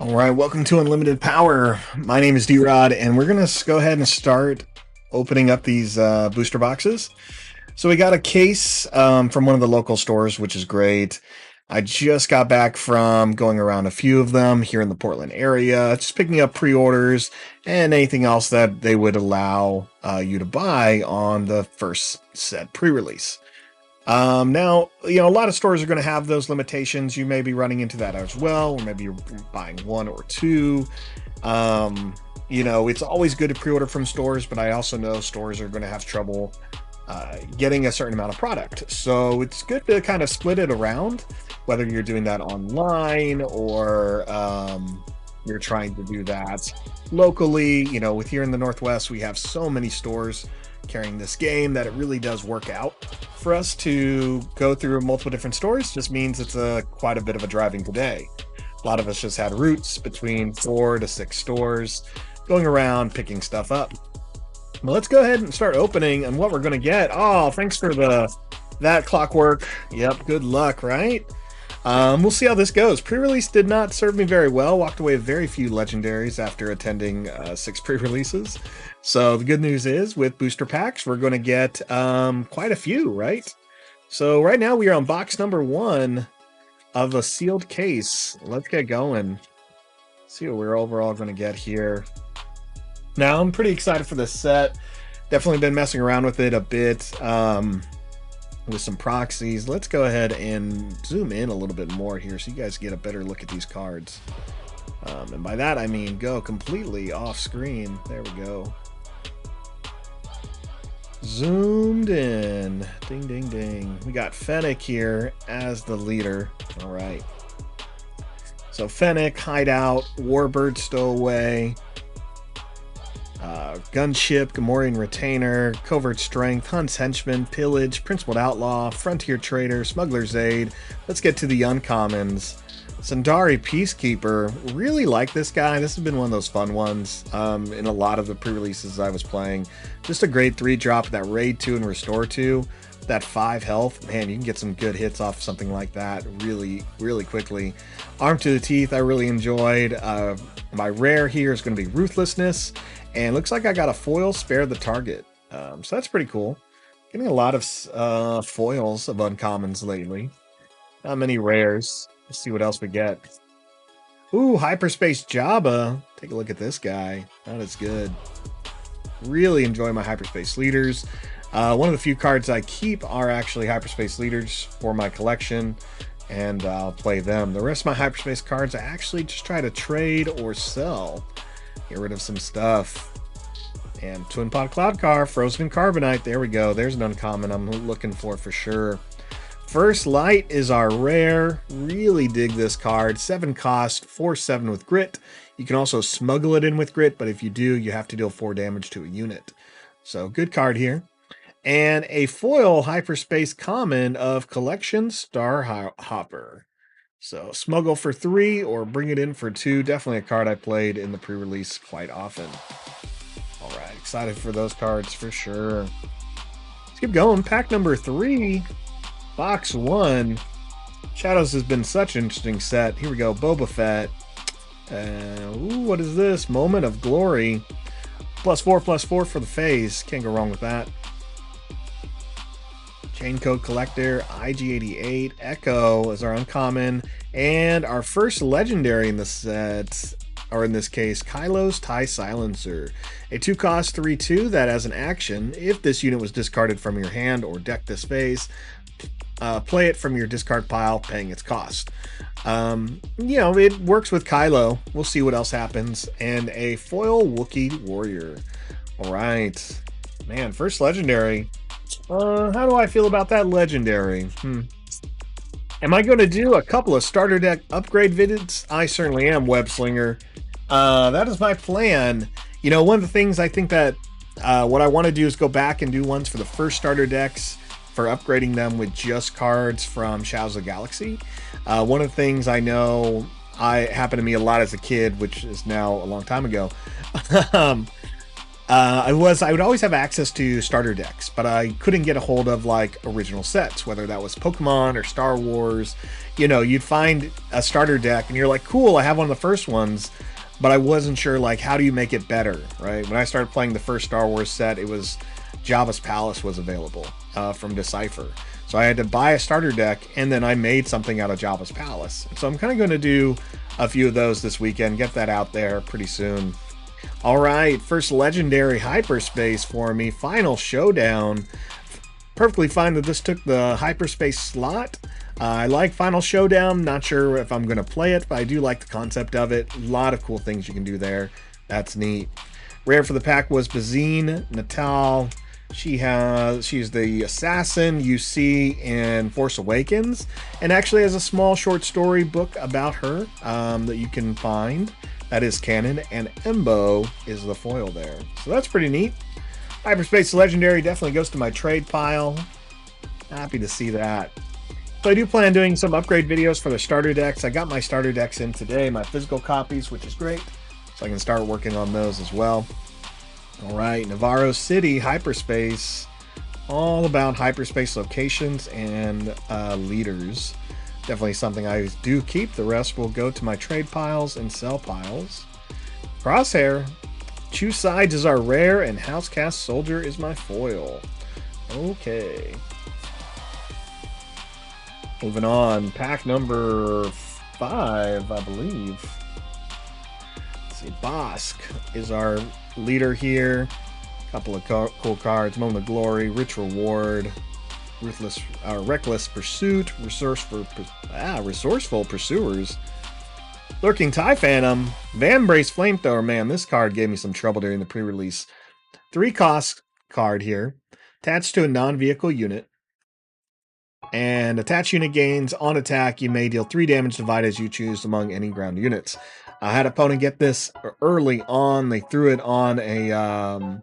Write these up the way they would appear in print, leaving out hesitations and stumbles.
All right, welcome to Unlimited Power. My name is D-Rod, and we're going to go ahead and start opening up these booster boxes. So we got a case from one of the local stores, which is great. I just got back from going around a few of them here in the Portland area, just picking up pre-orders and anything else that they would allow you to buy on the first set pre-release. Now, a lot of stores are going to have those limitations. You may be running into that as well, or maybe you're buying one or two. It's always good to pre-order from stores, but I also know stores are going to have trouble getting a certain amount of product. So it's good to kind of split it around, whether you're doing that online or you're trying to do that locally. With here in the Northwest, we have so many stores carrying this game that it really does work out for us to go through multiple different stores. Just means it's quite a bit of a driving today. A lot of us just had routes between 4 to 6 stores going around picking stuff up. Well, let's go ahead and start opening and what we're going to get. Oh, thanks for that clockwork. Yep, good luck, right? We'll see how this goes. Pre-release did not serve me very well. Walked away with very few legendaries after attending 6 pre-releases. So the good news is with booster packs, we're going to get quite a few, right? So right now we are on box number 1 of a sealed case. Let's get going. See what we're overall going to get here. Now I'm pretty excited for this set. Definitely been messing around with it a bit. With some proxies. Let's go ahead and zoom in a little bit more here so you guys get a better look at these cards. And by that I mean go completely off screen. There we go. Zoomed in. Ding, ding, ding. We got Fennec here as the leader. All right. So Fennec, Hideout, Warbird Stowaway, Gunship, Gamorrean Retainer, Covert Strength, Hunt's Henchman, Pillage, Principled Outlaw, Frontier Trader, Smuggler's Aid. Let's get to the uncommons. Sundari Peacekeeper. Really like this guy. This has been one of those fun ones in a lot of the pre-releases I was playing. Just a grade 3 drop, that Raid 2 and Restore 2. That 5 health. Man, you can get some good hits off something like that really, really quickly. Armed to the Teeth, I really enjoyed. My rare here is going to be Ruthlessness. And looks like I got a foil, Spare the Target. So that's pretty cool. Getting a lot of foils of uncommons lately. Not many rares. Let's see what else we get. Ooh, Hyperspace Jabba. Take a look at this guy. That is good. Really enjoy my Hyperspace Leaders. One of the few cards I keep are actually Hyperspace Leaders for my collection, and I'll play them. The rest of my Hyperspace cards I actually just try to trade or sell. Get rid of some stuff. And Twin Pod Cloud Car, Frozen Carbonite. There we go. There's an uncommon I'm looking for sure. First Light is our rare. Really dig this card. 7 cost, 4/7 with grit. You can also smuggle it in with grit, but if you do, you have to deal 4 damage to a unit. So good card here. And a foil Hyperspace common of Collection Starhopper. So smuggle for 3 or bring it in for 2. Definitely a card I played in the pre-release quite often. All right, excited for those cards for sure. Let's keep going. Pack number 3, box 1. Shadows has been such an interesting set. Here we go. Boba Fett. Ooh, what is this? Moment of Glory. +4/+4 for the phase. Can't go wrong with that. Chain Code Collector, IG-88, Echo is our uncommon, and our first legendary in the set, or in this case, Kylo's TIE Silencer. A 2 cost 3/2 that as an action, if this unit was discarded from your hand or decked this phase, play it from your discard pile, paying its cost. It works with Kylo. We'll see what else happens. And a foil Wookiee Warrior. All right. Man, first legendary. How do I feel about that legendary? Am I going to do a couple of starter deck upgrade vids? I certainly am, Webslinger. That is my plan. One of the things I think that what I want to do is go back and do ones for the first starter decks for upgrading them with just cards from Shadows of the Galaxy. One of the things I know happened to me a lot as a kid, which is now a long time ago, I would always have access to starter decks, but I couldn't get a hold of like original sets, whether that was Pokemon or Star Wars. You know, you'd find a starter deck and you're like, cool, I have one of the first ones, but I wasn't sure like how do you make it better, right? When I started playing the first Star Wars set, it was Jabba's Palace was available from Decipher. So I had to buy a starter deck and then I made something out of Jabba's Palace. So I'm kind of going to do a few of those this weekend, get that out there pretty soon. All right, first legendary hyperspace for me. Final showdown. Perfectly fine that this took the hyperspace slot. I like Final Showdown. Not sure if I'm going to play it, but I do like the concept of it. A lot of cool things you can do there. That's neat. Rare for the pack was Bazine Natal. She's the assassin you see in Force Awakens, and actually has a small short story book about her that you can find. That is canon, and Embo is the foil there. So that's pretty neat. Hyperspace Legendary definitely goes to my trade pile. Happy to see that. So I do plan on doing some upgrade videos for the starter decks. I got my starter decks in today, my physical copies, which is great. So I can start working on those as well. All right, Navarro City, Hyperspace. All about hyperspace locations and leaders. Definitely something I do keep. The rest will go to my trade piles and sell piles. Crosshair. Choose Sides is our rare, and Housecast Soldier is my foil. Okay. Moving on. Pack number 5, I believe. Let's see. Bosk is our leader here. Couple of cool cards. Moment of Glory, Rich Reward, Reckless Pursuit, Resourceful Pursuers, Lurking TIE Phantom, Vambrace Flamethrower. Man, this card gave me some trouble during the pre-release. 3-cost card here, attached to a non-vehicle unit, and attached unit gains on attack. You may deal 3 damage divided as you choose among any ground units. I had an opponent get this early on. They threw it on a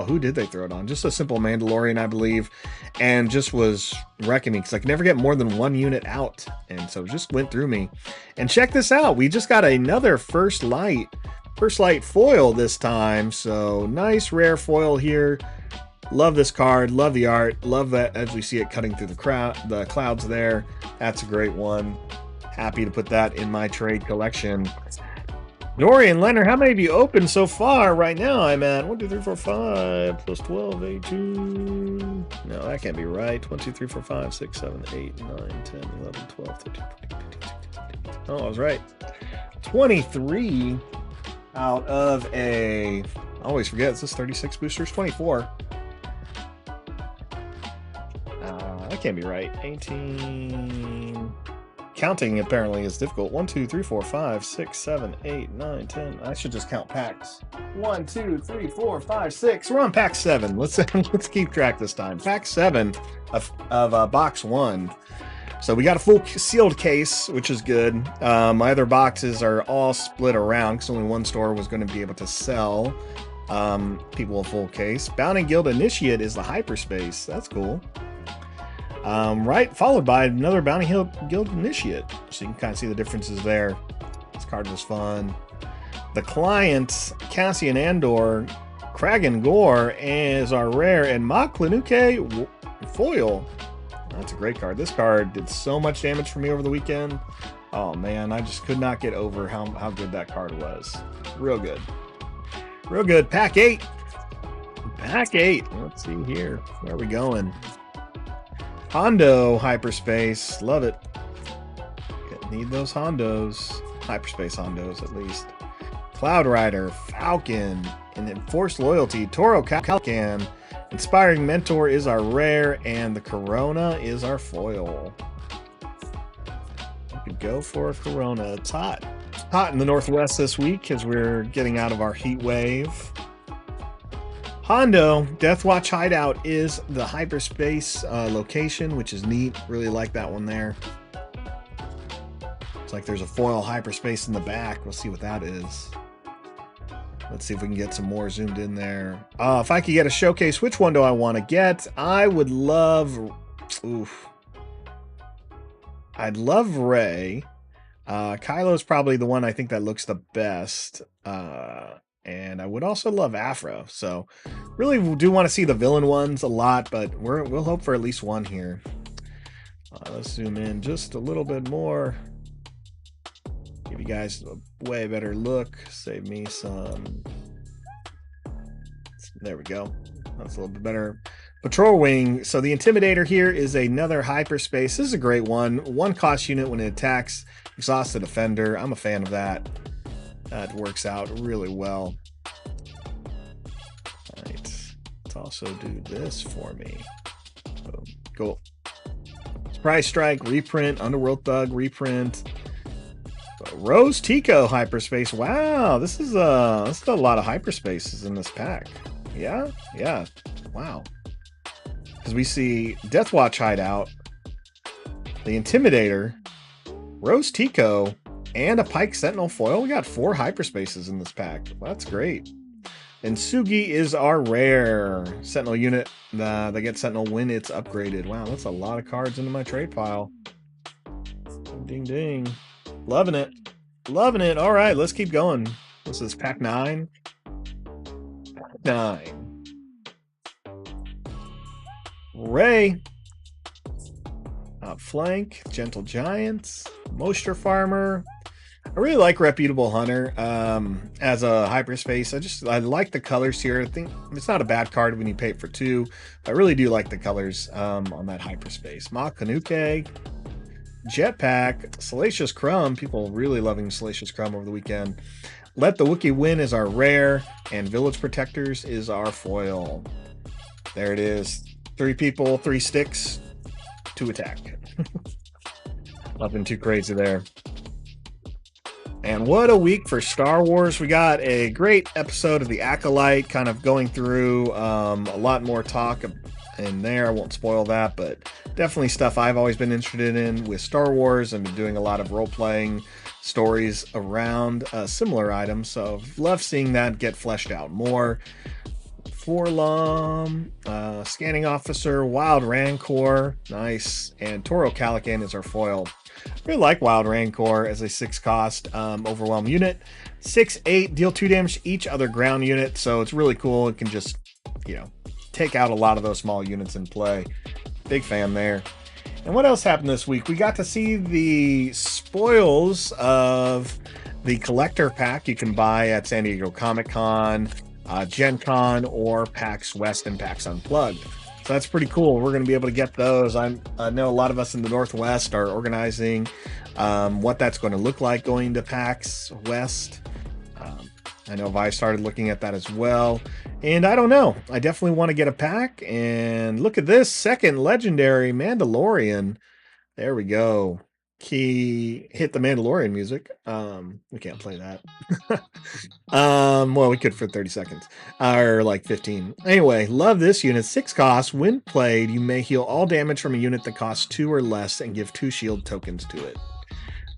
who did they throw it on? Just a simple Mandalorian, I believe, and just was wrecking me because I could never get more than 1 unit out, and so it just went through me. And check this out, we just got another First Light foil this time, so nice rare foil here. Love this card, love the art, love that as we see it cutting through the clouds there. That's a great one. Happy to put that in my trade collection. Dorian Leonard, how many have you opened so far? Right now I'm at 1, 2, 3, 4, 5 plus 12, 18. No, that can't be right. 1, 2, 3, 4, 5, 6, 7, 8, 9, 10, 11, 12, 13, 14, 15, 16. Oh, I was right. 23 out of I always forget, it's this 36 boosters, 24. That can't be right. 18. Counting apparently is difficult. 1, 2, 3, 4, 5, 6, 7, 8, 9, 10. I should just count packs. 1, 2, 3, 4, 5, 6. We're on pack 7. Let's keep track this time. Pack 7 of box 1. So we got a full sealed case, which is good. My other boxes are all split around because only one store was going to be able to sell people a full case. Bounty Guild Initiate is the hyperspace. That's cool. Right, followed by another Bounty Guild Initiate. So you can kind of see the differences there. This card was fun. The Client, Cassian Andor, Kragan Gore is our rare, and Mach Lanuke foil. That's a great card. This card did so much damage for me over the weekend. Oh man, I just could not get over how good that card was. Real good. Real good. Pack 8. Pack 8. Let's see here. Where are we going? Hondo Hyperspace. Love it. Need those Hondos. Hyperspace Hondos, at least. Cloud Rider, Falcon, and Enforced Loyalty, Toro Calcan. Inspiring Mentor is our rare, and the Corona is our foil. We could go for a Corona. It's hot. Hot in the Northwest this week as we're getting out of our heat wave. Hondo, Deathwatch Hideout is the hyperspace location, which is neat. Really like that one there. It's like there's a foil hyperspace in the back. We'll see what that is. Let's see if we can get some more zoomed in there. If I could get a showcase, which one do I want to get? I would love... Oof. I'd love Rey. Kylo's probably the one I think that looks the best. And I would also love Afro. So really do want to see the villain ones a lot, but we'll hope for at least one here. Let's zoom in just a little bit more. Give you guys a way better look. Save me some. There we go. That's a little bit better. Patrol wing. So the Intimidator here is another hyperspace. This is a great one. One cost unit when it attacks. Exhaust the defender. I'm a fan of that. That works out really well. All right. Let's also do this for me. Boom. Cool. Surprise Strike, reprint. Underworld Thug, reprint. Rose Tico hyperspace. Wow, this is a lot of hyperspaces in this pack. Yeah. Wow. Because we see Deathwatch Hideout, the Intimidator, Rose Tico, and a Pike Sentinel foil. We got 4 hyperspaces in this pack. Well, that's great. And Sugi is our rare Sentinel unit. They get Sentinel when it's upgraded. Wow, that's a lot of cards into my trade pile. Ding, ding. Loving it. Loving it. All right, let's keep going. This is pack 9. Pack 9. Ray. Outflank. Gentle Giants. Moisture Farmer. I really like Reputable Hunter as a hyperspace. I like the colors here. I think it's not a bad card when you pay it for 2. I really do like the colors on that hyperspace. Ma Kanuke. Jetpack, Salacious Crumb, people really loving Salacious Crumb over the weekend. Let the Wookiee Win is our rare, and Village Protectors is our foil. There it is. 3 people, 3 sticks, 2 attack. Nothing too crazy there. And what a week for Star Wars. We got a great episode of The Acolyte, kind of going through a lot more talk in there. I won't spoil that, but definitely stuff I've always been interested in with Star Wars and been doing a lot of role-playing stories around similar items. So love seeing that get fleshed out more. Forlom, Scanning Officer, Wild Rancor, nice. And Toro Calican is our foil. Really like Wild Rancor as a 6 cost overwhelm unit. 6/8, deal 2 damage to each other ground unit. So it's really cool. It can just, take out a lot of those small units in play. Big fan there. And what else happened this week? We got to see the spoils of the collector pack you can buy at San Diego Comic-Con, Gen Con, or PAX West and PAX Unplugged. So that's pretty cool. We're going to be able to get those. I know a lot of us in the Northwest are organizing what that's going to look like going to PAX West. I know Vi started looking at that as well. And I don't know. I definitely want to get a pack. And look at this. Second legendary Mandalorian. There we go. Key hit the Mandalorian music. We can't play that. Well, we could for 30 seconds. Or like 15. Anyway, love this unit. 6 costs. When played, you may heal all damage from a unit that costs 2 or less and give 2 shield tokens to it.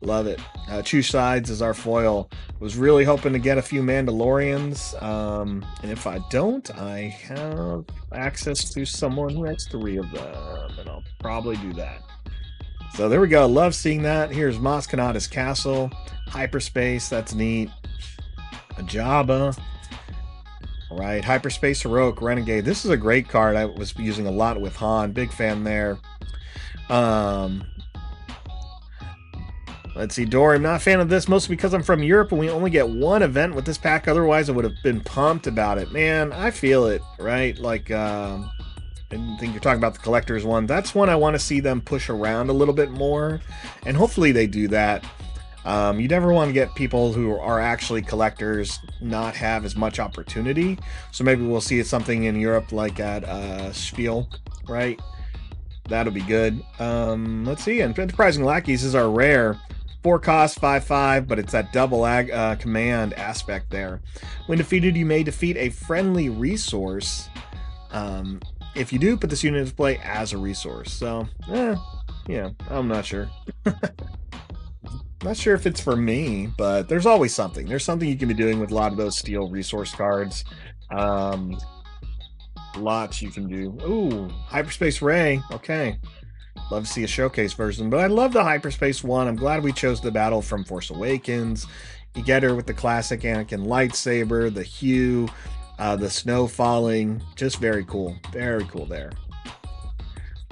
Love it. Choose Sides is our foil. Was really hoping to get a few Mandalorians. And if I don't, I have access to someone who has 3 of them. And I'll probably do that. So there we go. Love seeing that. Here's Maz Kanata's Castle. Hyperspace. That's neat. A Jabba. All right. Hyperspace Heroic Renegade. This is a great card. I was using a lot with Han. Big fan there. Let's see, Dory. I'm not a fan of this, mostly because I'm from Europe and we only get 1 event with this pack. Otherwise, I would have been pumped about it. Man, I feel it, right? Like, I think you're talking about the collector's one. That's one I want to see them push around a little bit more. And hopefully they do that. You never want to get people who are actually collectors not have as much opportunity. So maybe we'll see something in Europe like at Spiel, right? That'll be good. Let's see. And Enterprising Lackeys is our rare. 4 cost, 5/5, but it's that double command aspect there. When defeated, you may defeat a friendly resource. If you do, put this unit into play as a resource. So, yeah, I'm not sure. Not sure if it's for me, but there's always something. There's something you can be doing with a lot of those steel resource cards. Lots you can do. Ooh, Hyperspace Ray. Okay. Love to see a showcase version, but I love the Hyperspace one. I'm glad we chose the battle from Force Awakens. You get her with the classic Anakin lightsaber, the hue, the snow falling. Just very cool. Very cool there.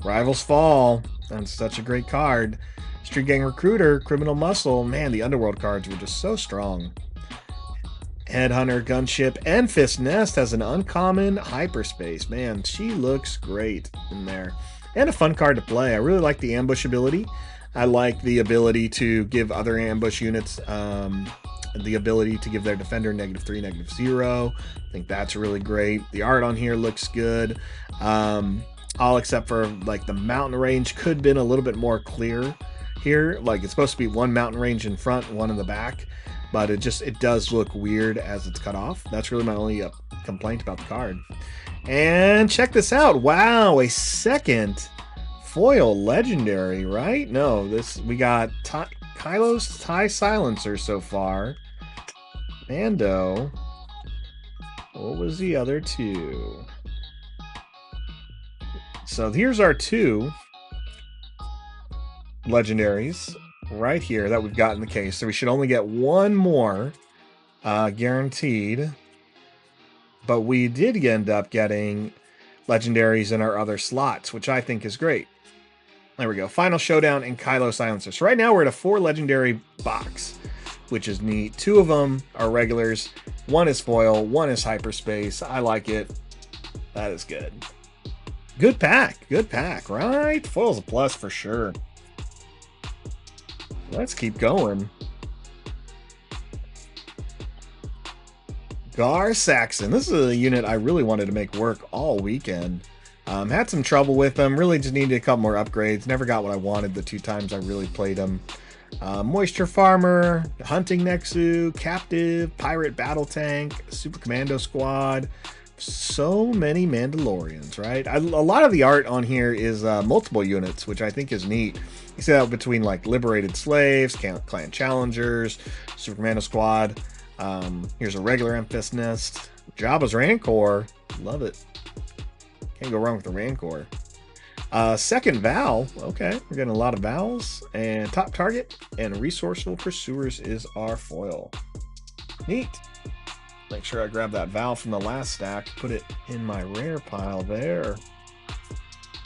Rivals Fall. That's such a great card. Street Gang Recruiter, Criminal Muscle. Man, the Underworld cards were just so strong. Headhunter, Gunship, and Fist Nest has an uncommon hyperspace. Man, she looks great in there. And a fun card to play. I really like the ambush ability. I like the ability to give other ambush units the ability to give their defender -3, -0. I think that's really great. The art on here looks good. All except for like the mountain range could have been a little bit more clear here. Like it's supposed to be one mountain range in front, one in the back, but it does look weird as it's cut off. That's really my only complaint about the card. And check this out. Wow, a second foil legendary, right? No, we got Kylo's TIE Silencer so far. Mando. What was the other two? So here's our two legendaries right here that we've got in the case. So we should only get one more guaranteed. But we did end up getting legendaries in our other slots, which I think is great. There we go. Final Showdown and Kylo Silencer. So right now we're at a 4 legendary box, which is neat. 2 of them are regulars. 1 is foil. 1 is hyperspace. I like it. That is good. Good pack. Good pack, right? Foil's a plus for sure. Let's keep going. Gar Saxon. This is a unit I really wanted to make work all weekend. Had some trouble with them. Really just needed a couple more upgrades. Never got what I wanted the 2 times I really played them. Moisture Farmer, Hunting Nexu, Captive, Pirate Battle Tank, Super Commando Squad. So many Mandalorians, right? A lot of the art on here is multiple units, which I think is neat. You see that between like Liberated Slaves, Clan Challengers, Super Commando Squad. Here's a regular Memphis Nest. Jabba's Rancor. Love it. Can't go wrong with the Rancor. Second Val. Okay, we're getting a lot of Vals. And Top Target and Resourceful Pursuers is our foil. Neat. Make sure I grab that Val from the last stack. Put it in my rare pile there.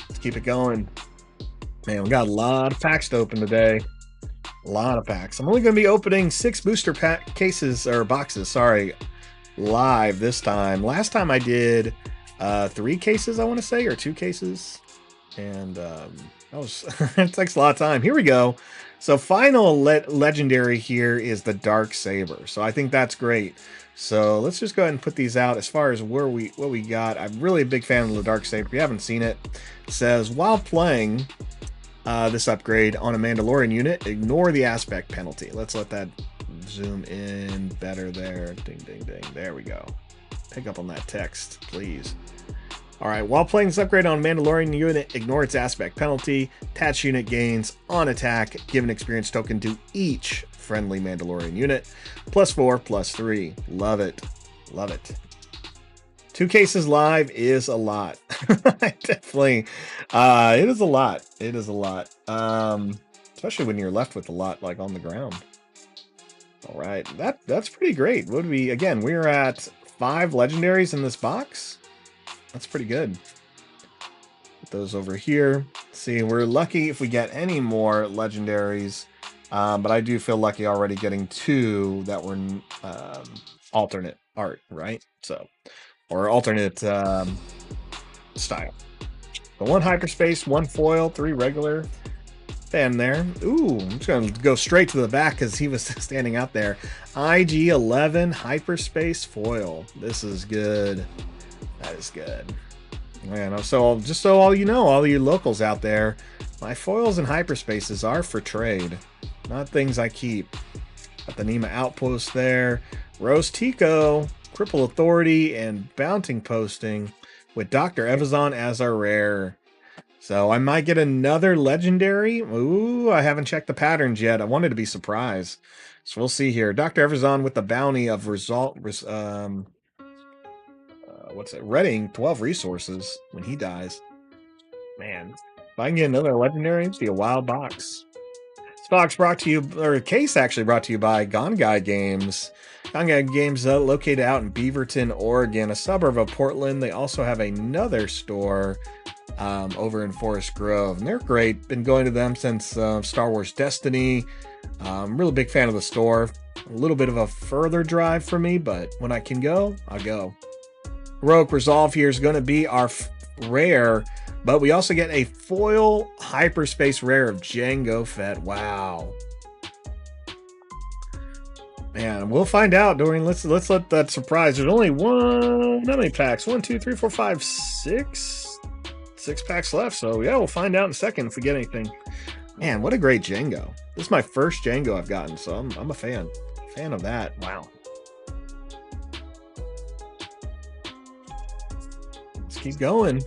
Let's keep it going. Man, we got a lot of packs to open today. A lot of packs. I'm only going to be opening 6 booster pack cases, or boxes, sorry, live this time. Last time I did 3 cases, I want to say, or 2 cases. And that was, it takes a lot of time. Here we go. So final legendary here is the Dark Saber. So I think that's great. So let's just go ahead and put these out as far as what we got. I'm really a big fan of the Dark Saber. If you haven't seen it, it says, while playing this upgrade on a Mandalorian unit, ignore the aspect penalty. Let's let that zoom in better there. Ding, ding, ding. There we go. Pick up on that text, please. All right, while playing this upgrade on a Mandalorian unit, ignore its aspect penalty. Attached unit gains on attack. Give an experience token to each friendly Mandalorian unit. +4, +3. Love it. Love it. 2 cases live is a lot. Definitely. It is a lot. It is a lot. Especially when you're left with a lot like on the ground. All right. That's pretty great. What would we, again, we're at 5 legendaries in this box. That's pretty good. Put those over here. See, we're lucky if we get any more legendaries. But I do feel lucky already getting 2 that were alternate art, right? So, or alternate style. So 1 hyperspace, 1 foil, 3 regular. Fan there. Ooh, I'm just going to go straight to the back because he was standing out there. IG-11 hyperspace foil. This is good. That is good. Man, so just so all you know, all you locals out there, my foils and hyperspaces are for trade, not things I keep. Got the Nema Outpost there. Rose Tico, Cripple Authority, and Bounting Posting with Dr. Evazan as our rare. So I might get another legendary. Ooh, I haven't checked the patterns yet. I wanted to be surprised. So we'll see here. Dr. Evazan with the bounty of what's it? Reading 12 resources when he dies. Man, if I can get another legendary, it'd be a wild box. Stocks brought to you, or case actually brought to you by Gone Guy Games. Gone Guy Games located out in Beaverton, Oregon, a suburb of Portland. They also have another store over in Forest Grove, and they're great. Been going to them since Star Wars Destiny. Really big fan of the store. A little bit of a further drive for me, but when I can go, I'll go. Heroic Resolve here is going to be our rare, but we also get a foil hyperspace rare of Jango Fett. Wow. Man, we'll find out during. Let's let that surprise. There's only how many packs? 1, 2, 3, 4, 5, 6. 6 packs left. So yeah, we'll find out in a second if we get anything. Man, what a great Jango. This is my first Jango I've gotten, so I'm a fan. Fan of that. Wow. Let's keep going.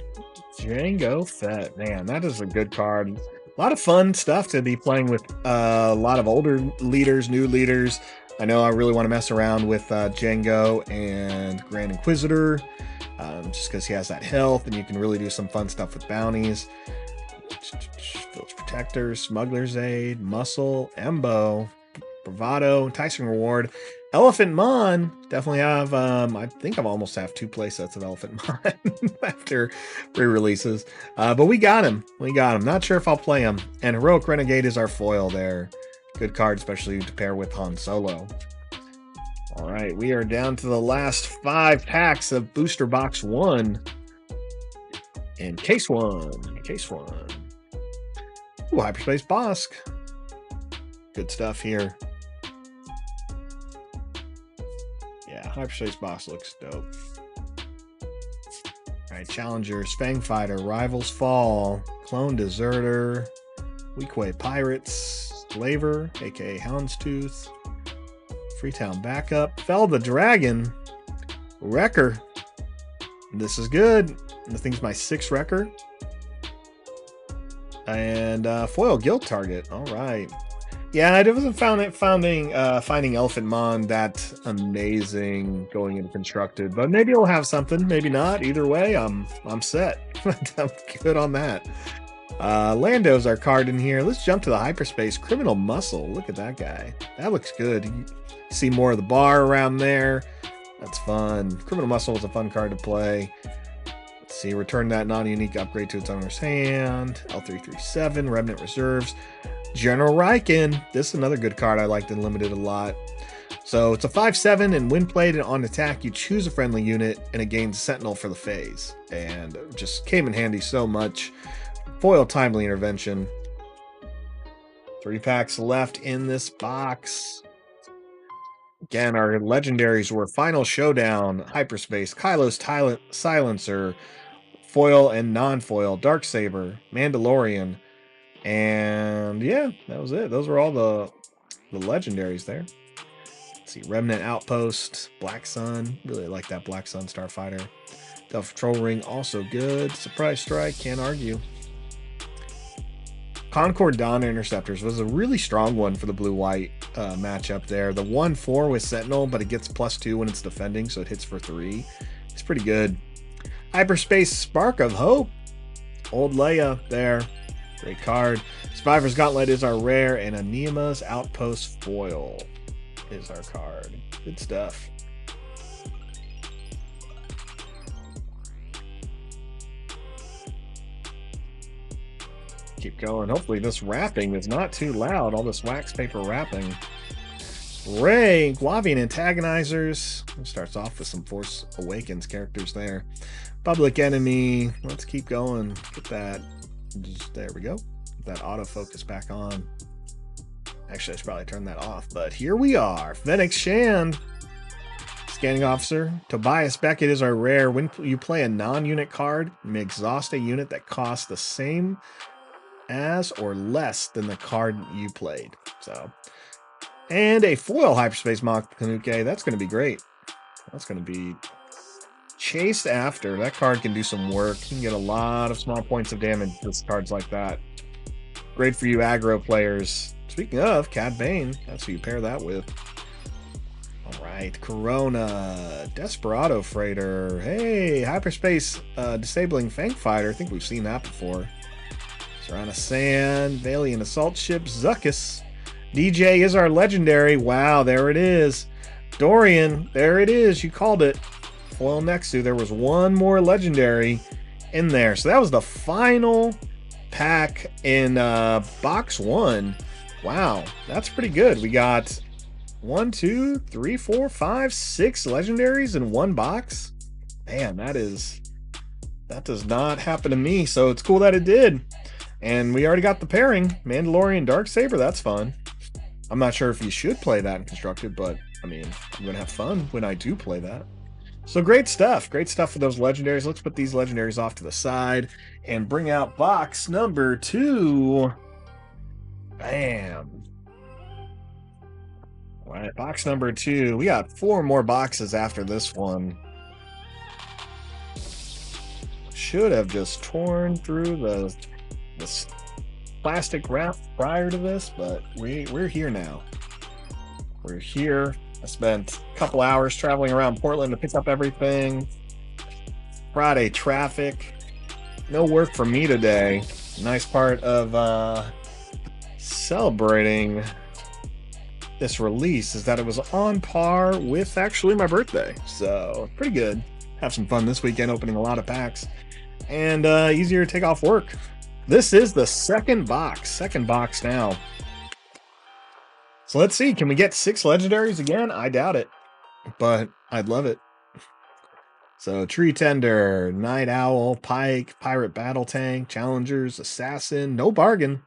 Jango Fett. Man, that is a good card. A lot of fun stuff to be playing with a lot of older leaders, new leaders. I know I really want to mess around with Jango and Grand Inquisitor, just because he has that health, and you can really do some fun stuff with bounties. Village Protector, Smuggler's Aid, Muscle, Embo, Bravado, Enticing Reward. Elephant Mon, definitely have, I think I almost have 2 playsets of Elephant Mon after re-releases. But we got him. Not sure if I'll play him. And Heroic Renegade is our foil there. Good card, especially to pair with Han Solo. All right, we are down to the last 5 packs of Booster Box 1. And Case 1. Ooh, Hyperspace Bosk. Good stuff here. Yeah, Hyperspace Bosk looks dope. All right, Challengers, Fang Fighter, Rivals Fall, Clone Deserter, Weequay Pirates, Slaver, aka Houndstooth, Freetown Backup, Fell the Dragon, Wrecker. This is good. I think it's my 6th Wrecker. And foil Guild Target. All right. Yeah, I wasn't finding Elephant Mon that amazing going into constructed, but maybe we'll have something, maybe not. Either way, I'm set. I'm good on that. Lando's our card in here. Let's jump to the hyperspace. Criminal Muscle. Look at that guy. That looks good. You see more of the bar around there. That's fun. Criminal Muscle is a fun card to play. Let's see. Return that non-unique upgrade to its owner's hand. L337. Remnant Reserves. General Riken. This is another good card I liked in Limited a lot. So it's a 5/7, and when played on attack, you choose a friendly unit, and it gains Sentinel for the phase. And just came in handy so much. Foil Timely Intervention. 3 packs left in this box. Again, our legendaries were Final Showdown, Hyperspace, Kylo's Silencer, Foil and Non-Foil, Darksaber, Mandalorian, and yeah, that was it. Those were all the legendaries there. Let's see, Remnant Outpost, Black Sun. Really like that Black Sun Starfighter. Delta Patrol Ring, also good. Surprise Strike, can't argue. Concord Dawn Interceptors was a really strong one for the blue-white matchup there. The 1/4 with Sentinel, but it gets +2 when it's defending, so it hits for 3. It's pretty good. Hyperspace Spark of Hope. Old Leia there. Great card. Survivor's Gauntlet is our rare, and Anema's Outpost Foil is our card. Good stuff. Keep going. Hopefully this wrapping is not too loud. All this wax paper wrapping. Ray, Guavian Antagonizers. It starts off with some Force Awakens characters there. Public Enemy. Let's keep going. Get that. There we go. Get that autofocus back on. Actually, I should probably turn that off, but here we are. Fennec Shand. Scanning Officer. Tobias Beckett is our rare. When you play a non-unit card, you may exhaust a unit that costs the same as or less than the card you played. So, and a foil Hyperspace Mach Kanuke. That's going to be great. That's going to be chased after. That card can do some work. You can get a lot of small points of damage with cards like that. Great for you aggro players. Speaking of, Cad Bane, that's who you pair that with. All right, Corona, Desperado Freighter. Hey, Hyperspace Disabling Fang Fighter. I think we've seen that before. Serana Sand, Valiant Assault Ship, Zuckuss, DJ is our legendary. Wow, there it is. Dorian, there it is. You called it. Foil next to. There was one more legendary in there. So that was the final pack in box 1. Wow, that's pretty good. We got 1, 2, 3, 4, 5, 6 legendaries in one box. Man, that does not happen to me. So it's cool that it did. And we already got the pairing. Mandalorian Darksaber, that's fun. I'm not sure if you should play that in Constructed, but I mean, I'm going to have fun when I do play that. So great stuff. Great stuff for those legendaries. Let's put these legendaries off to the side and bring out box number 2. Bam. All right, box number 2. We got 4 more boxes after this one. Should have just torn through the plastic wrap prior to this, but we're here now. We're here. I spent a couple hours traveling around Portland to pick up everything. Friday traffic. No work for me today. Nice part of celebrating this release is that it was on par with actually my birthday. So pretty good. Have some fun this weekend opening a lot of packs. And easier to take off work. This is the second box now. So let's see, can we get 6 legendaries again? I doubt it, but I'd love it. So Tree Tender, Night Owl, Pike, Pirate Battle Tank, Challengers, Assassin, no bargain.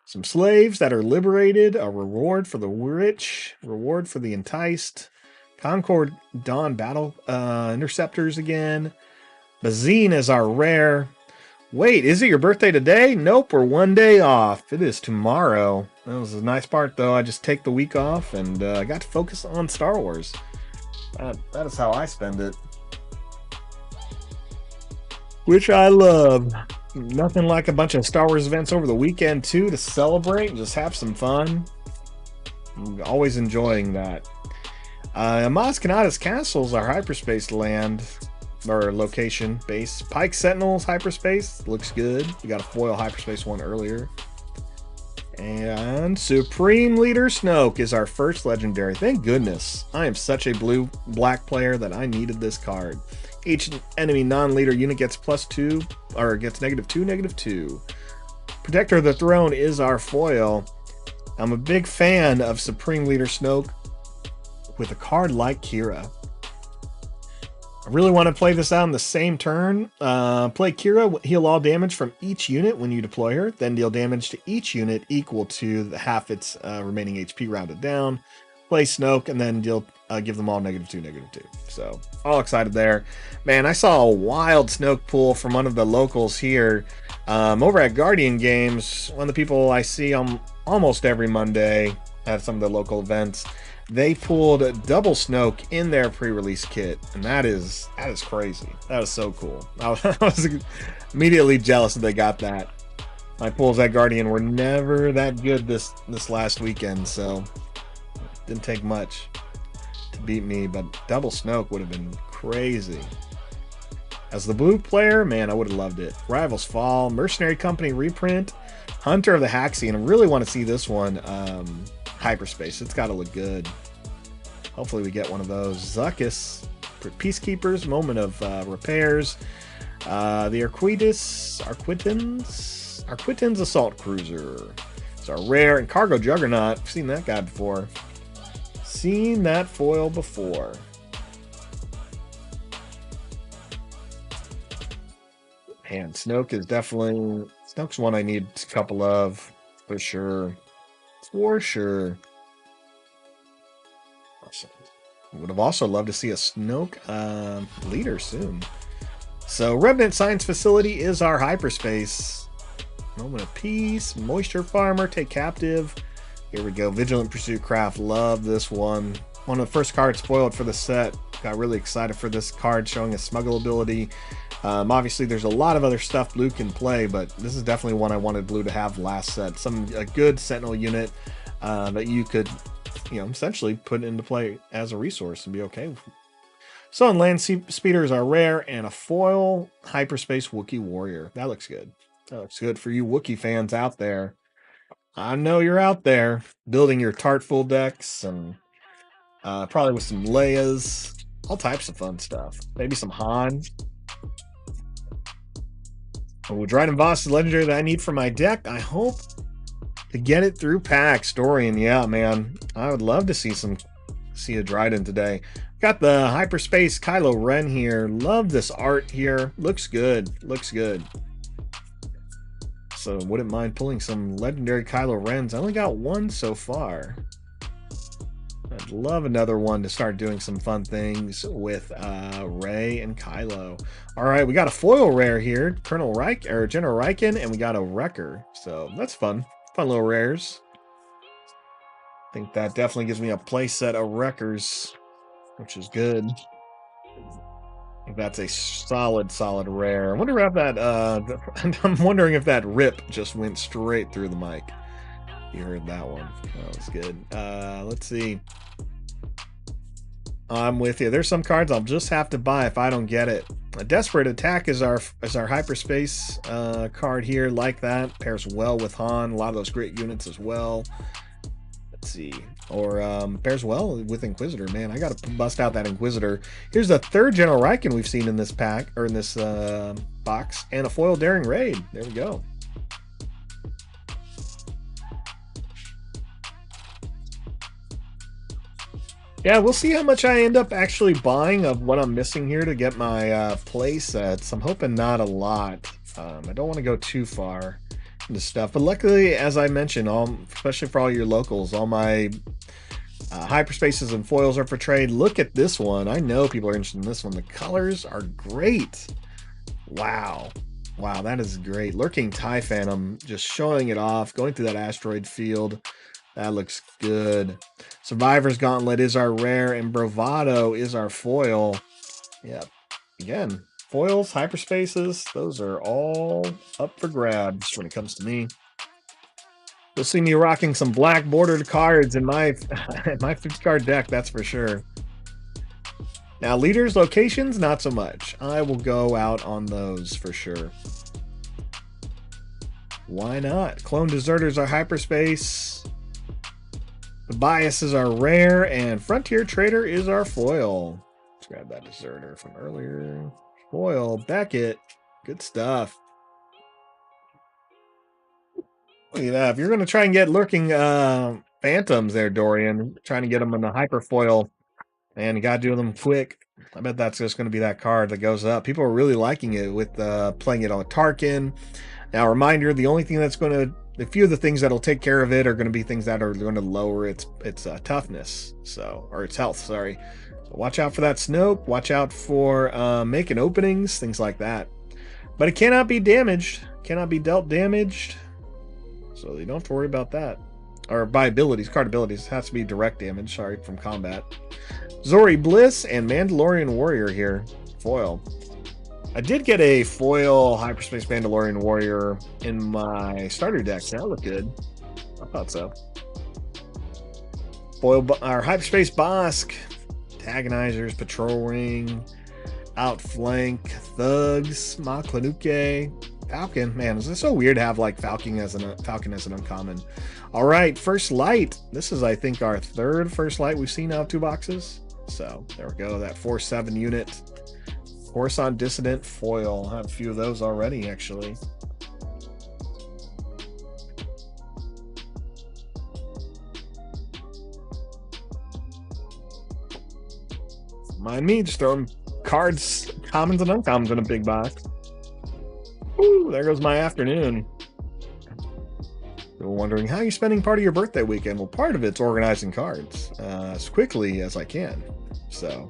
Some slaves that are liberated, a reward for the rich, reward for the enticed. Concord Dawn Battle Interceptors again. Bazine is our rare. Wait, is it your birthday today? Nope, we're 1 day off. It is tomorrow. That was a nice part, though. I just take the week off, and I got to focus on Star Wars. That is how I spend it. Which I love. Nothing like a bunch of Star Wars events over the weekend, too, to celebrate and just have some fun. I'm always enjoying that. Maz Kanata's Castles, our hyperspace land. Or location base. Pike Sentinels hyperspace looks good. We got a foil hyperspace one earlier. And Supreme Leader Snoke is our first legendary. Thank goodness. I am such a blue-black player that I needed this card. Each enemy non-leader unit gets +2 or gets -2, -2. Protector of the Throne is our foil. I'm a big fan of Supreme Leader Snoke with a card like Kira. I really want to play this out in the same turn. Play Kira, heal all damage from each unit when you deploy her, then deal damage to each unit equal to half its remaining HP rounded down. Play Snoke, and then give them all -2, -2. So, all excited there. Man, I saw a wild Snoke pool from one of the locals here over at Guardian Games. One of the people I see almost every Monday at some of the local events. They pulled double Snoke in their pre-release kit, and that is crazy. That was so cool. I was immediately jealous that they got that. My pulls at Guardian were never that good this last weekend, so didn't take much to beat me, but double Snoke would have been crazy. As the blue player, man, I would have loved it. Rivals Fall, Mercenary Company reprint, Hunter of the Haxian. I really want to see this one. Hyperspace. It's got to look good. Hopefully we get one of those. Zuckuss, Peacekeepers, Moment of Repairs. The Arquitins Assault Cruiser. It's our rare and Cargo Juggernaut. I've seen that guy before. Seen that foil before. Man, Snoke's one I need a couple of for sure. For sure. Awesome. Would have also loved to see a Snoke leader soon. So Remnant Science Facility is our hyperspace. Moment of Peace. Moisture Farmer. Take Captive. Here we go. Vigilant Pursuit Craft. Love this one. One of the first cards spoiled for the set. Got really excited for this card showing a smuggle ability. Obviously, there's a lot of other stuff Blue can play, but this is definitely one I wanted Blue to have last set. A good Sentinel unit that you could, essentially put into play as a resource and be okay with. So, Land Speeders are rare, and a foil Hyperspace Wookiee Warrior. That looks good. That looks good for you Wookiee fans out there. I know you're out there building your Tartful decks and probably with some Leias, all types of fun stuff. Maybe some Han. Oh, Dryden Voss is legendary that I need for my deck. I hope to get it through packs. Dorian, yeah, man. I would love to see a Dryden today. Got the Hyperspace Kylo Ren here. Love this art here. Looks good. Looks good. So wouldn't mind pulling some legendary Kylo Rens. I only got one so far. I'd love another one to start doing some fun things with Rey and Kylo. All right, we got a foil rare here, Colonel Reich or General Riken, and we got a Wrecker. So that's fun. Fun little rares. I think that definitely gives me a play set of Wreckers, which is good. I think that's a solid rare. I wonder if that I'm wondering if that rip just went straight through the mic. You heard that one. That was good. Let's see. I'm with you. There's some cards I'll just have to buy if I don't get it. A Desperate Attack is our hyperspace card here, like that. Pairs well with Han. A lot of those great units as well. Let's see. Or pairs well with Inquisitor. Man, I gotta bust out that Inquisitor. Here's the third General Riken we've seen in this pack, or in this box, and a foil Daring Raid. There we go. Yeah, we'll see how much I end up actually buying of what I'm missing here to get my play sets. I'm hoping not a lot. I don't want to go too far into stuff, but luckily, as I mentioned, especially for all your locals, all my hyperspaces and foils are for trade. Look at this one. I know people are interested in this one. The colors are great. Wow. Wow, that is great. Lurking TIE Phantom, just showing it off, going through that asteroid field. That looks good. Survivor's Gauntlet is our rare, and Bravado is our foil. Yep. Again, foils, hyperspaces, those are all up for grabs when it comes to me. You'll see me rocking some black bordered cards in my 50-card deck, that's for sure. Now, leaders, locations, not so much. I will go out on those for sure. Why not? Clone Deserters are hyperspace. The Bias is our rare, and Frontier Trader is our foil. Let's grab that Deserter from earlier. Foil, Beckett. Good stuff. Look at that. If you're going to try and get Lurking Phantoms there, Dorian, trying to get them in the Hyper Foil, man, you got to do them quick. I bet that's just going to be that card that goes up. People are really liking it with playing it on Tarkin. Now, reminder, the only thing that's going to a few of the things that'll take care of it are going to be things that are going to lower its toughness, or its health. Sorry. So watch out for that Snoke. Watch out for making openings, things like that. But it cannot be damaged. Cannot be dealt damaged. So you don't have to worry about that. Or by abilities, card abilities. It has to be direct damage. Sorry, from combat. Zori Bliss and Mandalorian Warrior here. Foil. I did get a foil Hyperspace Mandalorian Warrior in my starter deck. That looked good. I thought so. Foil or Hyperspace Bosk, Antagonizers, Patrol Ring, Outflank, Thugs, Maklanuke, Falcon. Man, is this so weird to have like Falcon as an uncommon? All right, First Light. This is, I think, our third First Light we've seen out of 2 boxes. So there we go. That 4/7 unit. Coruscant Dissident foil. I have a few of those already, actually. Mind me, just throwing cards, commons and uncommons in a big box. Ooh, there goes my afternoon. You're wondering, how are you spending part of your birthday weekend? Well, part of it's organizing cards as quickly as I can. So,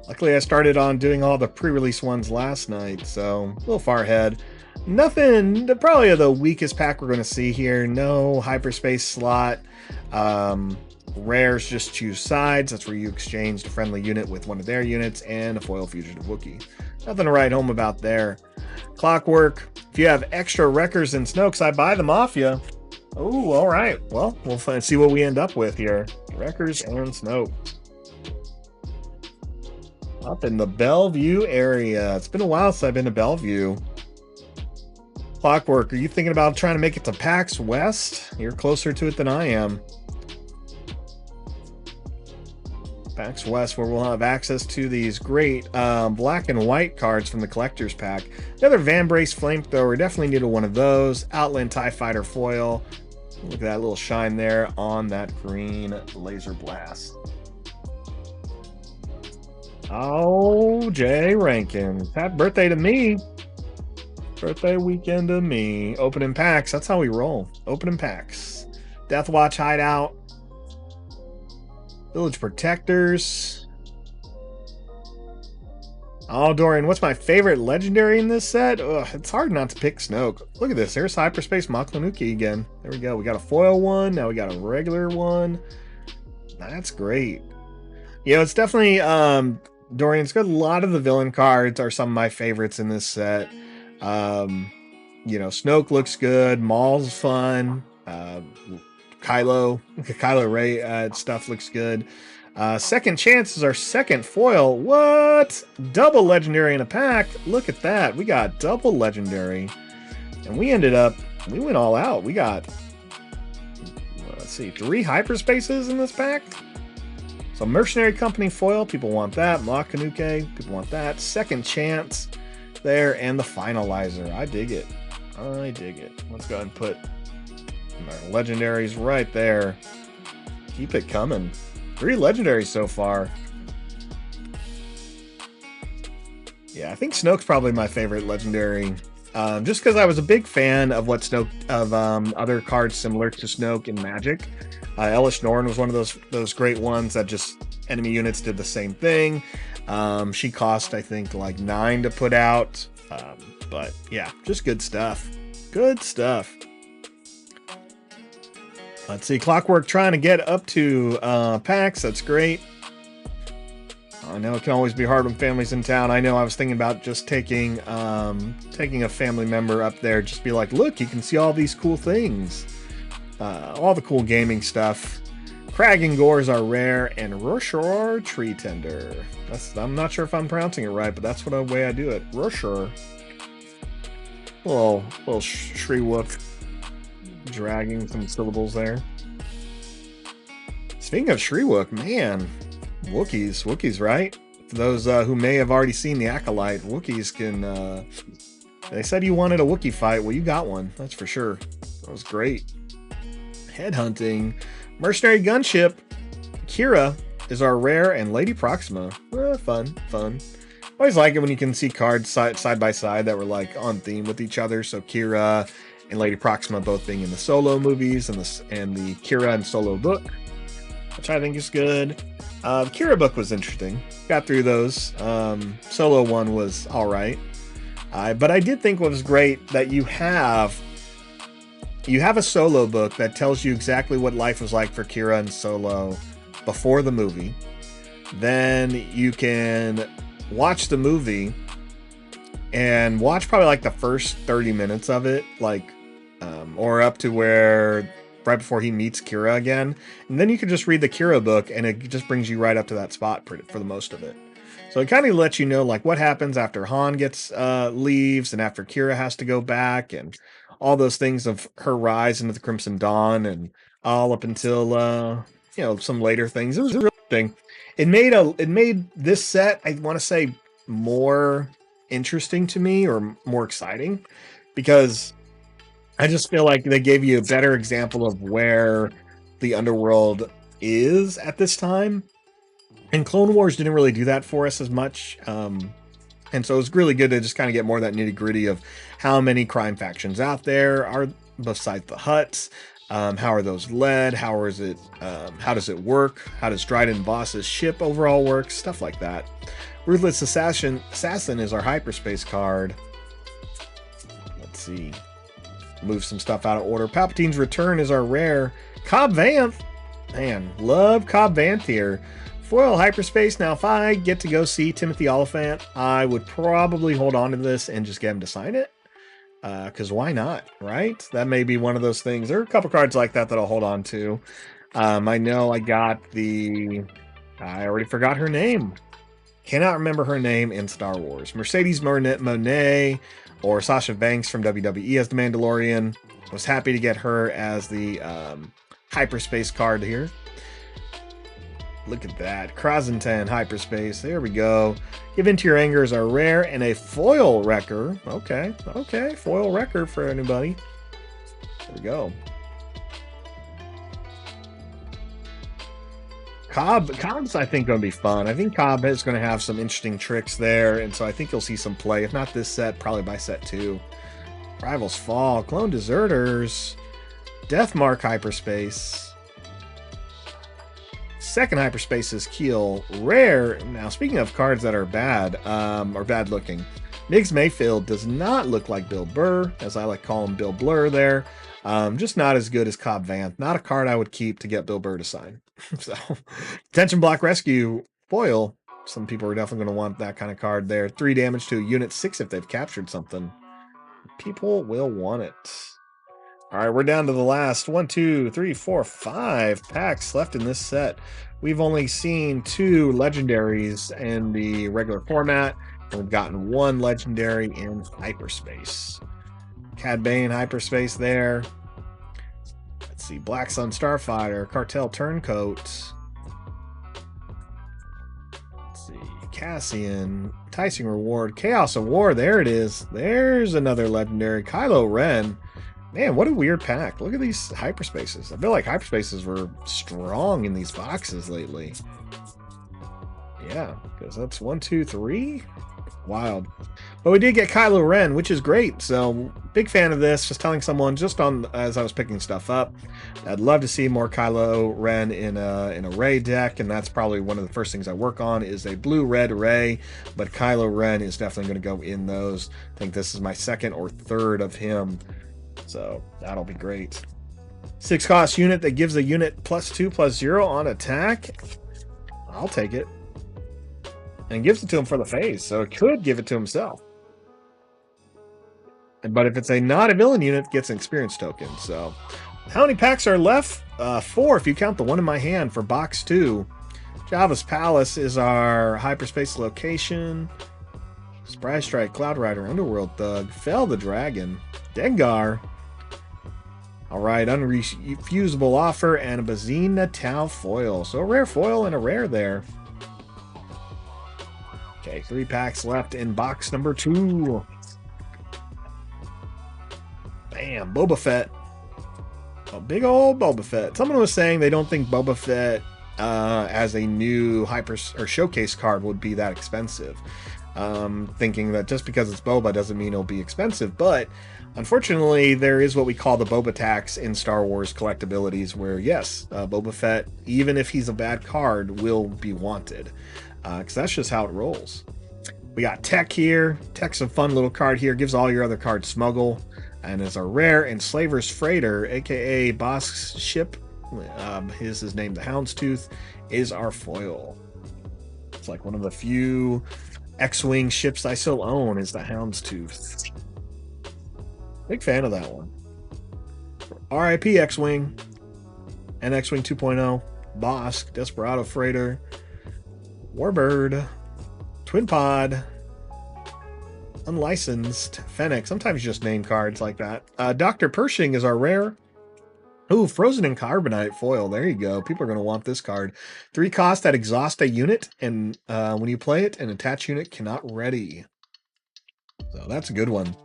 luckily I started on doing all the pre-release ones last night, so a little far ahead. Nothing, probably the weakest pack we're going to see here. No hyperspace slot. Rares just choose sides. That's where you exchange a friendly unit with one of their units, and a foil fugitive Wookiee. Nothing to write home about there. Clockwork. If you have extra Wreckers and Snokes, I buy them off you. Oh, all right. Well, we'll see what we end up with here. Wreckers and Snokes. Up in the Bellevue area. It's been a while since I've been to Bellevue. Clockwork, are you thinking about trying to make it to PAX West? You're closer to it than I am. PAX West, where we'll have access to these great black and white cards from the collector's pack. Another Van Brace Flamethrower, definitely needed one of those. Outland TIE Fighter foil. Look at that little shine there on that green laser blast. Oh, Jay Rankin. Happy birthday to me. Birthday weekend to me. Opening packs. That's how we roll. Opening packs. Deathwatch Hideout. Village Protectors. Oh, Dorian, what's my favorite legendary in this set? Ugh, it's hard not to pick Snoke. Look at this. There's Hyperspace Maklanuki again. There we go. We got a foil one. Now we got a regular one. That's great. You know, it's definitely, Dorian's got a lot of the villain cards are some of my favorites in this set. You know, Snoke looks good. Maul's fun. Kylo Ray stuff looks good. Second Chance is our second foil. What? Double legendary in a pack. Look at that. We got double legendary. And we went all out. We got, let's see, 3 hyperspaces in this pack. So Mercenary Company foil, people want that. Makanuke, people want that. Second Chance there, and the Finalizer. I dig it. I dig it. Let's go ahead and put my legendaries right there. Keep it coming. 3 legendaries so far. Yeah, I think Snoke's probably my favorite legendary. Just because I was a big fan of what Snoke, of other cards similar to Snoke in Magic. Elish Norn was one of those great ones that just enemy units did the same thing. She cost, I think, like 9 to put out. But yeah, just good stuff. Good stuff. Let's see, Clockwork trying to get up to PAX. That's great. I know it can always be hard when family's in town. I know I was thinking about just taking a family member up there. Just be like, look, you can see all these cool things. All the cool gaming stuff. Crag and Gores are rare, and Roshor Tree Tender. I'm not sure if I'm pronouncing it right, but that's what the way I do it. Roshor. Little Shreewook. Dragging some syllables there. Speaking of Shreewook, man, Wookiees, right? For those who may have already seen the Acolyte, Wookiees can. They said you wanted a Wookiee fight. Well, you got one. That's for sure. That was great. Headhunting, Mercenary Gunship, Kira is our rare, and Lady Proxima. Fun. Always like it when you can see cards side by side that were like on theme with each other. So Kira and Lady Proxima both being in the Solo movies and the Kira and Solo book, which I think is good. The Kira book was interesting. Got through those. Solo one was all right. But I did think what was great that you have a Solo book that tells you exactly what life was like for Kira and Solo before the movie. Then you can watch the movie and watch probably like the first 30 minutes of it, or up to where right before he meets Kira again. And then you can just read the Kira book and it just brings you right up to that spot for the most of it. So it kind of lets you know like what happens after Han leaves and after Kira has to go back and all those things of her rise into the Crimson Dawn and all up until some later things. It was really interesting. It made this set, I want to say, more interesting to me or more exciting because I just feel like they gave you a better example of where the underworld is at this time. And Clone Wars didn't really do that for us as much. And so it was really good to just kind of get more of that nitty gritty of how many crime factions out there are besides the Hutts. How are those led? How does it work? How does Dryden Voss's ship overall work? Stuff like that. Ruthless Assassin is our hyperspace card. Let's see. Move some stuff out of order. Palpatine's Return is our rare. Cobb Vanth. Man, love Cobb Vanth here. Foil hyperspace. Now, if I get to go see Timothy Oliphant, I would probably hold on to this and just get him to sign it. Because why not, right? That may be one of those things. There are a couple cards like that I'll hold on to. I know I got I already forgot her name. Cannot remember her name in Star Wars. Mercedes Monet, or Sasha Banks from WWE as the Mandalorian. Was happy to get her as the hyperspace card here. Look at that. Krasentan hyperspace. There we go. Give Into Your Anger is our rare and a foil wrecker. Okay. Okay. Foil wrecker for anybody. There we go. Cobb's, I think, going to be fun. I think Cobb is going to have some interesting tricks there, and so I think you'll see some play. If not this set, probably by set 2. Rivals Fall. Clone Deserters. Deathmark hyperspace. Second hyperspace is Keel. Rare. Now, speaking of cards that are bad, or bad looking, Migs Mayfield does not look like Bill Burr, as I like to call him Bill Blur there. Just not as good as Cobb Vanth. Not a card I would keep to get Bill Burr to sign. So, Tension Block Rescue foil. Some people are definitely going to want that kind of card there. 3 damage to unit 6 if they've captured something. People will want it. All right, we're down to the last 1, 2, 3, 4, 5 packs left in this set. We've only seen 2 legendaries in the regular format, and we've gotten 1 legendary in hyperspace. Cad Bane hyperspace there. Let's see, Black Sun Starfighter, Cartel Turncoat. Let's see, Cassian, Enticing Reward, Chaos of War. There it is. There's another legendary, Kylo Ren. Man, what a weird pack. Look at these hyperspaces. I feel like hyperspaces were strong in these boxes lately. Yeah, because that's 1, 2, 3. Wild. But we did get Kylo Ren, which is great. So, big fan of this. Just telling someone just on as I was picking stuff up, I'd love to see more Kylo Ren in a Rey deck, and that's probably one of the first things I work on is a blue-red Rey, but Kylo Ren is definitely going to go in those. I think this is my second or third of him. So that'll be great. 6 cost unit that gives a unit +2/+0 on attack. I'll take it. And gives it to him for the face, so it could give it to himself. But if it's a not a villain unit, it gets an experience token. So how many packs are left? 4 if you count the one in my hand for box 2. Java's Palace is our hyperspace location. Surprise Strike, Cloud Rider, Underworld Thug, Fell the Dragon, Dengar. All right, Unrefusable Offer, and a Bazina Tau foil. So a rare foil and a rare there. Okay, 3 packs left in box number 2. Bam, Boba Fett. A big old Boba Fett. Someone was saying they don't think Boba Fett as a new showcase card would be that expensive. Thinking that just because it's Boba doesn't mean it'll be expensive, but unfortunately there is what we call the Boba tax in Star Wars collectabilities, where yes, Boba Fett, even if he's a bad card, will be wanted, because that's just how it rolls. We got Tech here. Tech's a fun little card here, gives all your other cards smuggle, and is a rare Enslaver's Freighter, aka Bosk's ship. His name, the Houndstooth, is our foil. It's like one of the few X-Wing ships I still own is the Houndstooth. Big fan of that one. RIP X-Wing and X-Wing 2.0, Bosk, Desperado Freighter, Warbird, Twin Pod, Unlicensed, Fennec. Sometimes you just name cards like that. Dr. Pershing is our rare. Ooh, Frozen in Carbonite foil. There you go. People are going to want this card. 3 cost that exhaust a unit, and when you play it, an attached unit cannot ready. So that's a good one.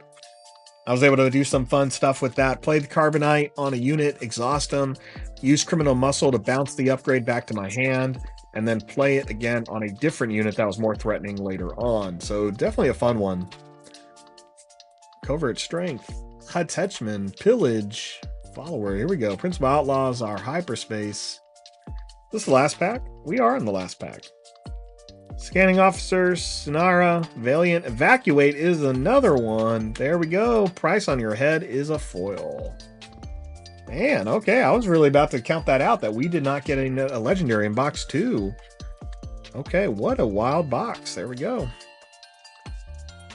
I was able to do some fun stuff with that. Play the Carbonite on a unit, exhaust them, use Criminal Muscle to bounce the upgrade back to my hand, and then play it again on a different unit that was more threatening later on. So definitely a fun one. Covert Strength, Hut Tetchman, Pillage, Follower. Here we go. Principal Outlaws are hyperspace. This is the last pack? We are in the last pack. Scanning Officers, Sonara, Valiant, Evacuate is another one. There we go. Price on Your Head is a foil. Man, okay. I was really about to count that out, that we did not get a legendary in box 2. Okay, what a wild box. There we go.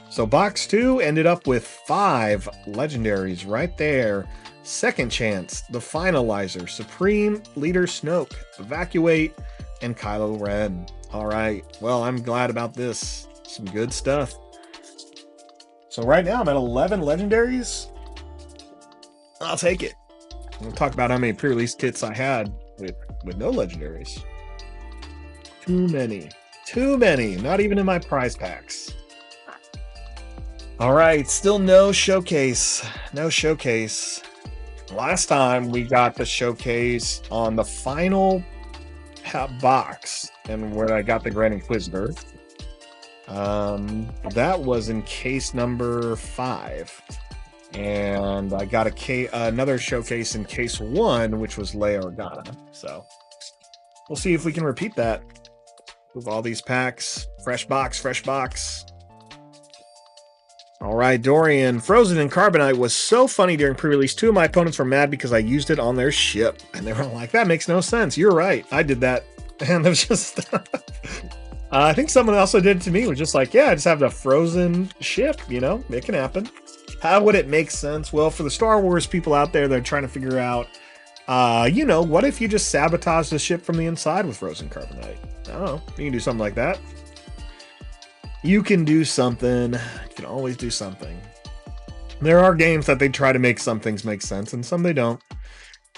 So box 2 ended up with 5 legendaries right there. Second Chance, The Finalizer, Supreme Leader Snoke, Evacuate, and Kylo Ren. All right, well, I'm glad about this. Some good stuff. So right now I'm at 11 legendaries. I'll take it. We'll talk about how many pre-release kits I had with no legendaries. Too many. Too many. Not even in my prize packs. All right, still no showcase. No showcase. Last time we got the showcase on the final box, and where I got the Grand Inquisitor. That was in case number 5. And I got another showcase in case 1, which was Leia Organa. So we'll see if we can repeat that with all these packs. Fresh box, fresh box. All right, Dorian. Frozen in Carbonite was so funny during pre-release. 2 of my opponents were mad because I used it on their ship. And they were like, that makes no sense. You're right. I did that. And it was just... I think someone also did it to me. It was just like, yeah, I just have the frozen ship, you know? It can happen. How would it make sense? Well, for the Star Wars people out there, they're trying to figure out, you know, what if you just sabotage the ship from the inside with frozen carbonite? I don't know. You can do something like that. You can do something. You can always do something. There are games that they try to make some things make sense, and some they don't.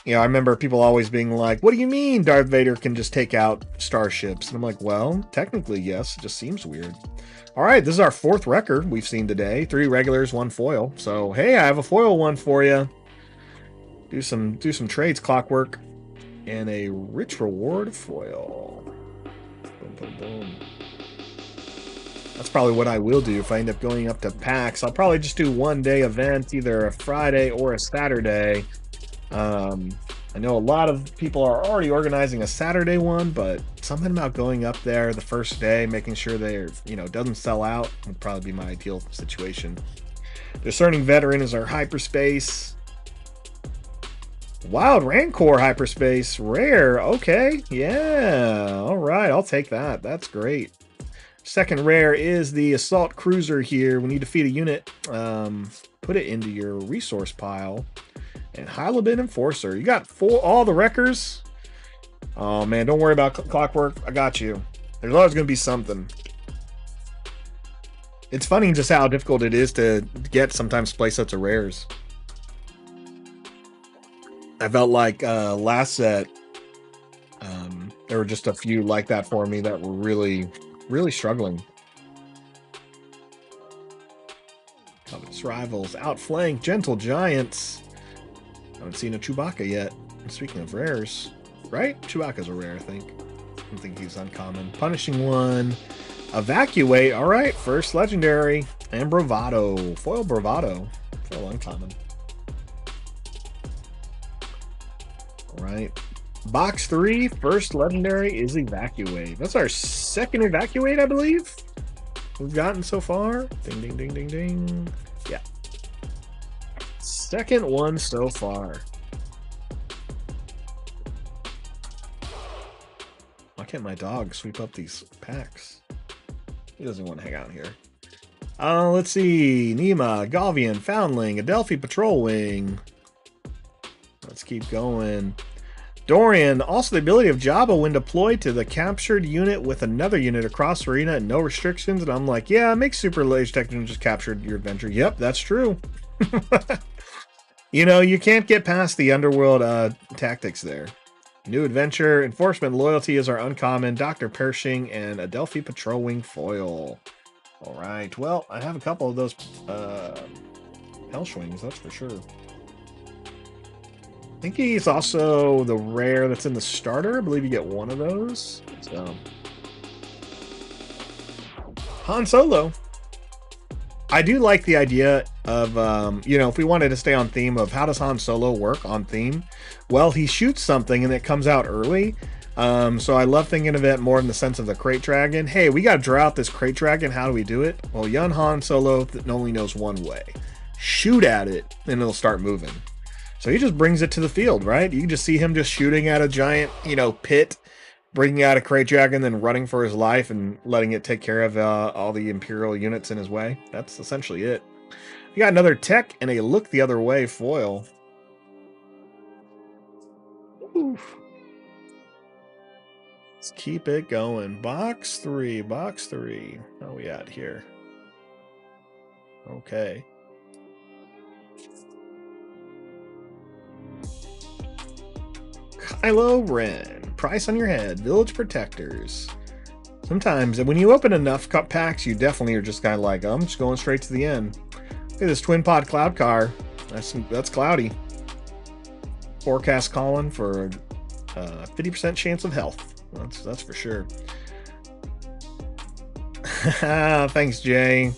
You know, I remember people always being like, what do you mean Darth Vader can just take out starships? And I'm like, well, technically, yes. It just seems weird. All right, this is our 4th record we've seen today. 3 regulars, 1 foil. So, hey, I have a foil one for you. Do some trades, Clockwork. And a rich reward foil. Boom, boom, boom. That's probably what I will do if I end up going up to PAX. I'll probably just do 1-day event, either a Friday or a Saturday. I know a lot of people are already organizing a Saturday one, but something about going up there the first day, making sure they're, you know, doesn't sell out would probably be my ideal situation. Discerning Veteran is our hyperspace. Wild Rancor hyperspace, rare. Okay, yeah, all right, I'll take that. That's great. Second rare is the Assault Cruiser here. When you defeat a unit, put it into your resource pile. And Hylabin Enforcer. You got all the wreckers? Oh, man, don't worry about Clockwork. I got you. There's always going to be something. It's funny just how difficult it is to get sometimes playsets of rares. I felt like last set, there were just a few like that for me that were really, really struggling. Covetous Rivals, Outflank, Gentle Giants. I haven't seen a Chewbacca yet. Speaking of rares, right? Chewbacca's a rare, I think. I don't think he's uncommon. Punishing One. Evacuate. All right. First legendary. And Bravado. Foil Bravado. Foil uncommon. All right. Box 3. First legendary is Evacuate. That's our 2nd Evacuate, I believe, we've gotten so far. Ding, ding, ding, ding, ding. Yeah. 2nd one so far. Why can't my dog sweep up these packs? He doesn't want to hang out here. Let's see. Nema, Galvian, Foundling, Adelphi Patrol Wing. Let's keep going. Dorian, also the ability of Jabba when deployed to the captured unit with another unit across the arena and no restrictions. And I'm like, yeah, make Super Lage Technician just captured your adventure. Yep, that's true. You know, you can't get past the underworld tactics there. New adventure, Enforcement Loyalty is our uncommon, Dr. Pershing, and Adelphi Patrol Wing foil. All right, well, I have a couple of those Hellschwings, that's for sure. I think he's also the rare that's in the starter. I believe you get 1 of those. So, Han Solo. I do like the idea of, you know, if we wanted to stay on theme of how does Han Solo work on theme? Well, he shoots something and it comes out early. So I love thinking of it more in the sense of the Crate Dragon. Hey, we got to draw out this Crate Dragon. How do we do it? Well, young Han Solo only knows one way. Shoot at it and it'll start moving. So he just brings it to the field, right? You can just see him just shooting at a giant, you know, pit, bringing out a Crate Dragon, then running for his life and letting it take care of all the Imperial units in his way. That's essentially it. We got another tech and a look the other way foil. Oof. Let's keep it going. Box 3, box 3. How are we at here? Okay. Kylo Ren. Price on your head. Village Protectors. Sometimes when you open enough cup packs, you definitely are just kind of like, oh, I'm just going straight to the end. Look at this twin pod cloud car. That's cloudy. Forecast calling for 50% chance of health. That's for sure. Thanks, Jay.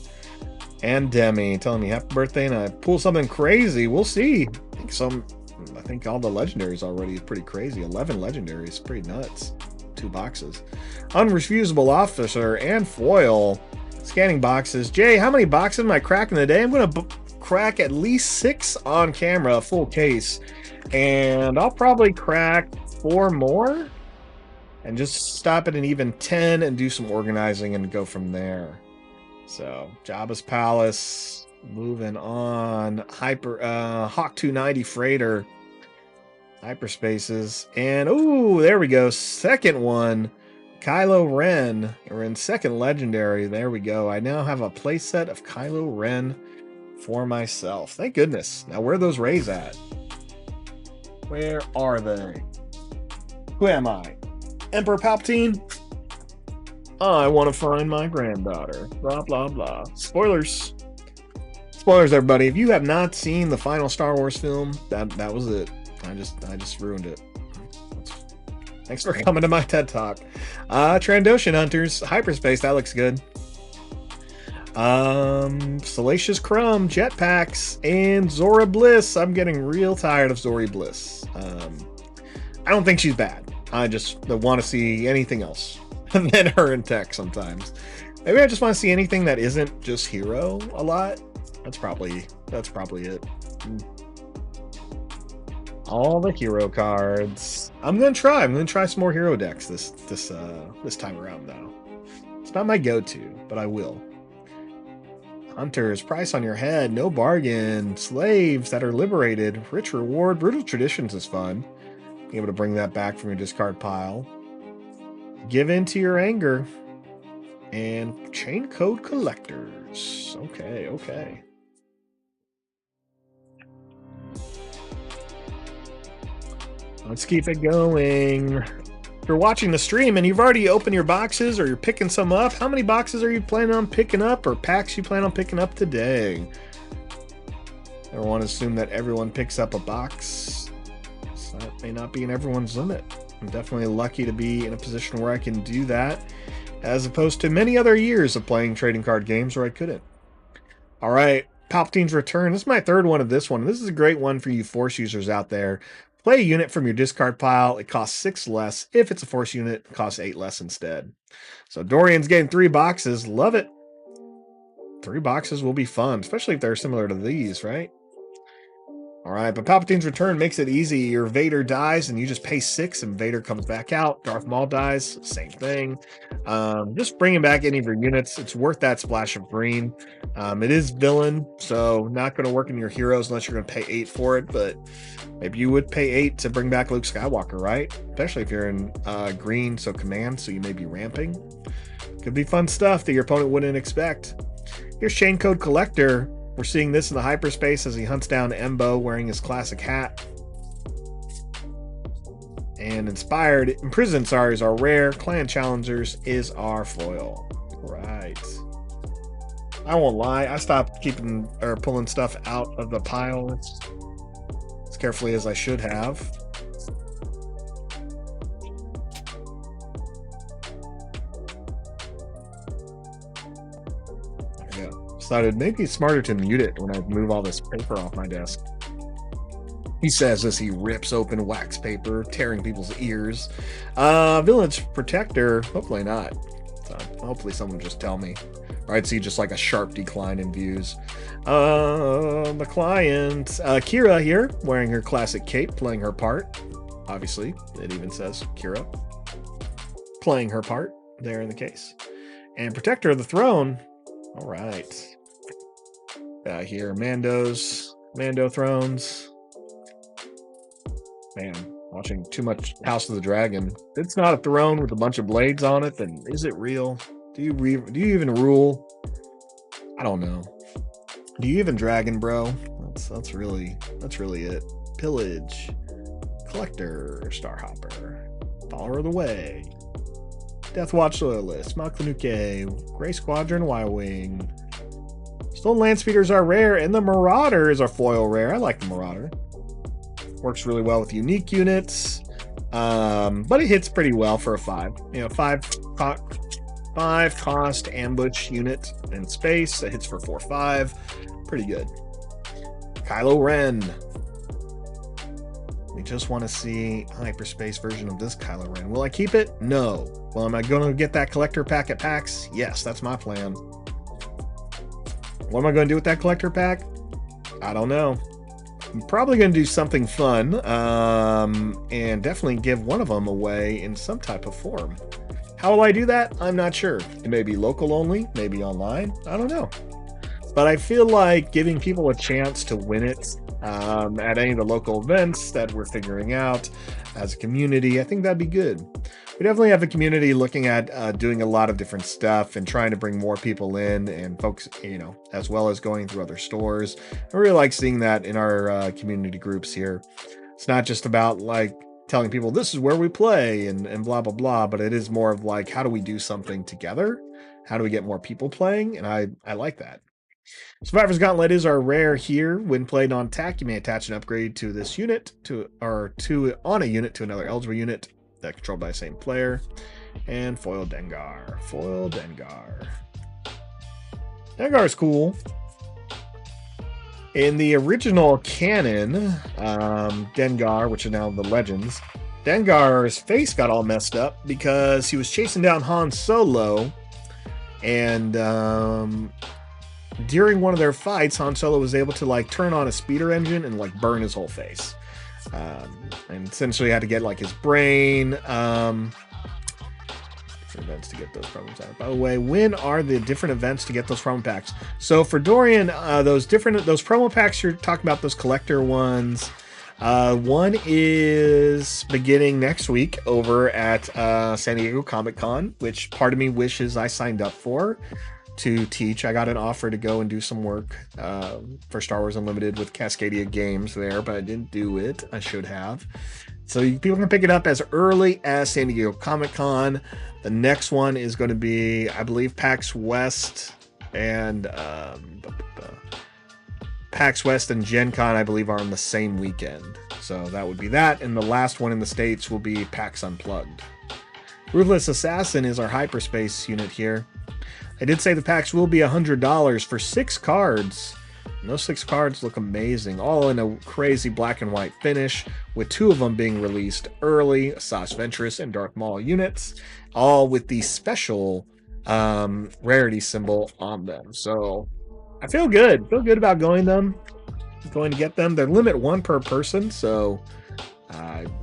And Demi telling me happy birthday, and I pull something crazy. We'll see. I think all the legendaries already is pretty crazy. 11 legendaries, pretty nuts. 2 boxes. Unrefusable officer and foil. Scanning boxes. Jay, how many boxes am I cracking today? I'm going to crack at least 6 on camera, full case. And I'll probably crack 4 more. And just stop at an even 10 and do some organizing and go from there. So, Jabba's Palace, moving on. Hawk 290 freighter, hyperspaces, and ooh, there we go. Second one, Kylo Ren. We're in second legendary. There we go. I now have a playset of Kylo Ren for myself. Thank goodness. Now, where are those rays at? Where are they? Who am I? Emperor Palpatine? I want to find my granddaughter. Blah, blah, blah. Spoilers. Spoilers, everybody. If you have not seen the final Star Wars film, that was it. I just ruined it. Thanks for coming to my TED Talk. Trandoshan Hunters. Hyperspace. That looks good. Salacious Crumb. Jetpacks. And Zora Bliss. I'm getting real tired of Zora Bliss. I don't think she's bad. I just want to see anything else than her in tech sometimes. Maybe I just want to see anything that isn't just hero a lot. That's probably it. All the hero cards. I'm gonna try some more hero decks this time around though. It's not my go-to, but I will. Hunters, price on your head, no bargain. Slaves that are liberated, rich reward. Brutal Traditions is fun. Being able to bring that back from your discard pile. Give in to your anger. And chain code collectors. Okay. Let's keep it going. If you're watching the stream and you've already opened your boxes or you're picking some up, how many boxes are you planning on picking up or packs you plan on picking up today? I don't want to assume that everyone picks up a box. So that may not be in everyone's limit. I'm definitely lucky to be in a position where I can do that, as opposed to many other years of playing trading card games where I couldn't. All right, Palpatine's Return. This is my third one of this one. This is a great one for you Force users out there. Play a unit from your discard pile. It costs 6 less. If it's a Force unit, it costs 8 less instead. So Dorian's getting 3 boxes. Love it. 3 boxes will be fun, especially if they're similar to these, right? All right, but Palpatine's Return makes it easy. Your Vader dies, and you just pay 6, and Vader comes back out. Darth Maul dies, same thing. Just bringing back any of your units. It's worth that splash of green. It is villain, so not going to work in your heroes unless you're going to pay 8 for it, but maybe you would pay 8 to bring back Luke Skywalker, right? Especially if you're in green, so command, so you may be ramping. Could be fun stuff that your opponent wouldn't expect. Here's Chain Code Collector. We're seeing this in the hyperspace as he hunts down Embo wearing his classic hat. And Inspired, Imprisoned, sorry, is our rare. Clan Challengers is our foil. Right. I won't lie, I stopped keeping or pulling stuff out of the pile as carefully as I should have. Decided maybe it's smarter to mute it when I move all this paper off my desk. He says as he rips open wax paper, tearing people's ears. Village Protector, hopefully not. So hopefully someone just tell me. Or I'd see just like a sharp decline in views. The client, Kira here, wearing her classic cape, playing her part. Obviously, it even says Kira playing her part there in the case. And Protector of the Throne. All right. Here, Mando Thrones. Man, watching too much House of the Dragon. If it's not a throne with a bunch of blades on it, then is it real? Do you even rule? I don't know. Do you even dragon, bro? That's really it. Pillage, Collector, Starhopper, Follower of the Way, Deathwatch Loyalist, Maklanuke, Gray Squadron, Y-Wing. Stolen Landspeeders are rare, and the Marauder is a foil rare. I like the Marauder. Works really well with unique units, but it hits pretty well for a 5. You know, 5 cost ambush unit in space. It hits for 4/5. Pretty good. Kylo Ren. We just want to see hyperspace version of this Kylo Ren. Will I keep it? No. Well, am I going to get that collector pack at PAX? Yes, that's my plan. What am I going to do with that collector pack? I don't know. I'm probably going to do something fun, and definitely give one of them away in some type of form. How will I do that? I'm not sure. It may be local only, maybe online. I don't know. But I feel like giving people a chance to win it at any of the local events that we're figuring out as a community, I think that'd be good. We definitely have a community looking at doing a lot of different stuff and trying to bring more people in and folks, you know, as well as going through other stores. I really like seeing that in our community groups here. It's not just about like telling people this is where we play and blah, blah, blah, but it is more of like, how do we do something together? How do we get more people playing? And I like that. Survivor's Gauntlet is our rare here. When played on TAC, you may attach an upgrade to this unit on a unit to another eligible unit that's controlled by the same player. And Foil Dengar. Foil Dengar. Dengar's cool. In the original canon, Dengar, which is now the Legends, Dengar's face got all messed up because he was chasing down Han Solo, and during one of their fights, Han Solo was able to like turn on a speeder engine and like burn his whole face. And essentially had to get like his brain. Different events to get those problems out. By the way, when are the different events to get those promo packs? So for Dorian, those promo packs you're talking about, those collector ones. One is beginning next week over at San Diego Comic-Con, which part of me wishes I signed up for to teach. I got an offer to go and do some work for Star Wars Unlimited with Cascadia Games there, but I didn't do it. I should have. So people can pick it up as early as San Diego Comic-Con. The next one is going to be, I believe, PAX West and PAX West and Gen Con, I believe, are on the same weekend. So that would be that. And the last one in the States will be PAX Unplugged. Ruthless Assassin is our hyperspace unit here. I did say the packs will be $100 for 6 cards. And those 6 cards look amazing, all in a crazy black and white finish, with 2 of them being released early, Asajj Ventress and Darth Maul units, all with the special rarity symbol on them. So I feel good about going to get them. They're limit 1 per person, so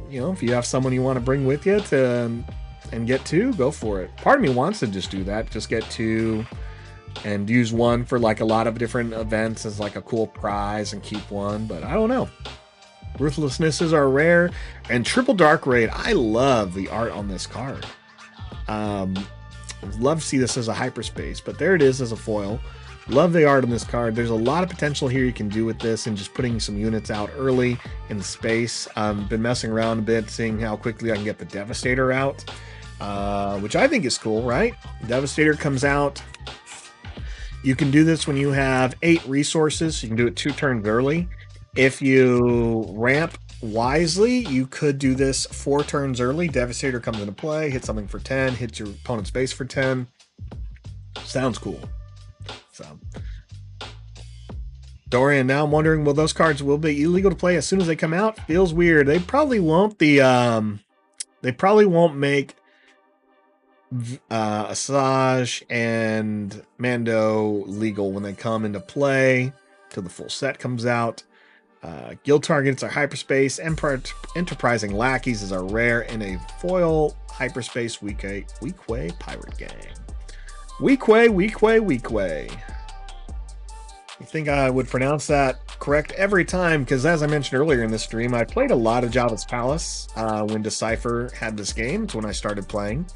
you know, if you have someone you want to bring with you and get 2, go for it. Part of me wants to just do that, just get 2 and use 1 for like a lot of different events as like a cool prize and keep 1, but I don't know. Ruthlessness is our rare, and Triple Dark Raid. I love the art on this card. Love to see this as a hyperspace, but there it is as a foil. Love the art on this card. There's a lot of potential here you can do with this and just putting some units out early in the space. Been messing around a bit, seeing how quickly I can get the Devastator out. Which I think is cool, right? Devastator comes out. You can do this when you have 8 resources. You can do it 2 turns early. If you ramp wisely, you could do this 4 turns early. Devastator comes into play, hit something for 10, hits your opponent's base for 10. Sounds cool. So, Dorian, now I'm wondering, will those cards will be illegal to play as soon as they come out? Feels weird. They probably won't. They probably won't make Asajj and Mando legal when they come into play till the full set comes out. Guild Targets are hyperspace. Enterprising Lackeys is our rare in a foil hyperspace Weequay Pirate Gang. Weequay. I think I would pronounce that correct every time, because as I mentioned earlier in this stream, I played a lot of Java's Palace when Decipher had this game. It's when I started playing.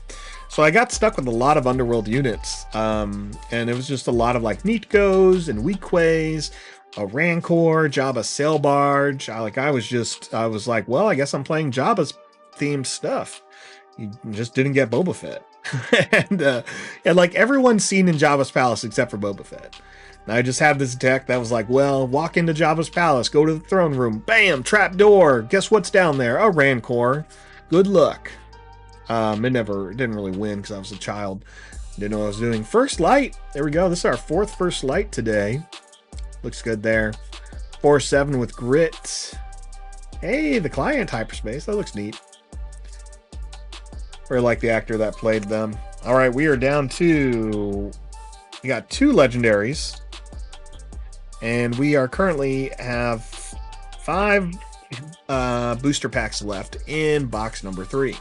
So I got stuck with a lot of Underworld units, and it was just a lot of like Neatgos and Weakways, a Rancor, Jabba Sail Barge. I was like, well, I guess I'm playing Jabba's themed stuff. You just didn't get Boba Fett. and like everyone's seen in Jabba's Palace except for Boba Fett. And I just had this deck that was like, well, walk into Jabba's Palace, go to the throne room, bam, trap door. Guess what's down there? A Rancor. Good luck. It didn't really win because I was a child. Didn't know what I was doing. First light. There we go. This is our 4th first light today. Looks good there. 4/7 with grit. Hey, the client hyperspace. That looks neat. Or like the actor that played them. All right, we are down to... We got 2 legendaries. And we are currently have 5 booster packs left in box number 3.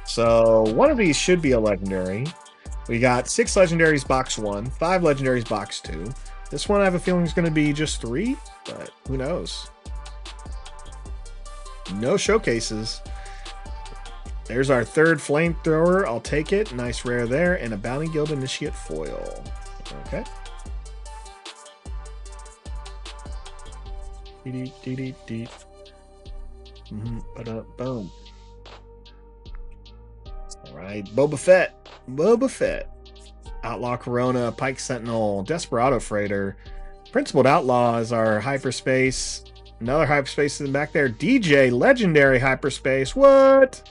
So one of these should be a legendary. We got 6 legendaries box 1, 5 legendaries box 2. This one I have a feeling is going to be just 3, but who knows? No showcases. There's our 3rd flamethrower. I'll take it. Nice rare there. And a Bounty Guild Initiate foil. Okay. Boom. Alright, Boba Fett. Boba Fett. Outlaw Corona, Pike Sentinel, Desperado Freighter. Principled Outlaw is our hyperspace. Another hyperspace in the back there. DJ, Legendary Hyperspace. What?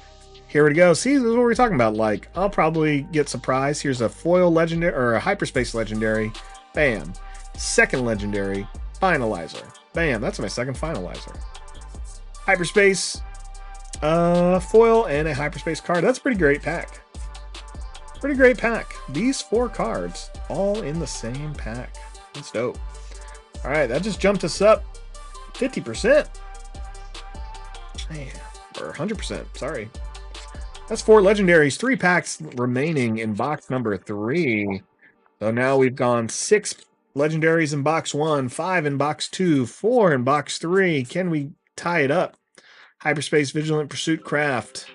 Here we go. See, this is what we're talking about. Like, I'll probably get surprised. Here's a foil legendary, or a hyperspace legendary. Bam. 2nd legendary. Finalizer. Bam. That's my 2nd finalizer. Hyperspace. Foil and a hyperspace card. That's a pretty great pack. Pretty great pack. These 4 cards all in the same pack. That's dope. All right, that just jumped us up 50%. Man, or 100%. Sorry. That's 4 legendaries, 3 packs remaining in box number 3. So now we've gone 6 legendaries in box 1, 5 in box 2, 4 in box 3. Can we tie it up? Hyperspace Vigilant Pursuit Craft.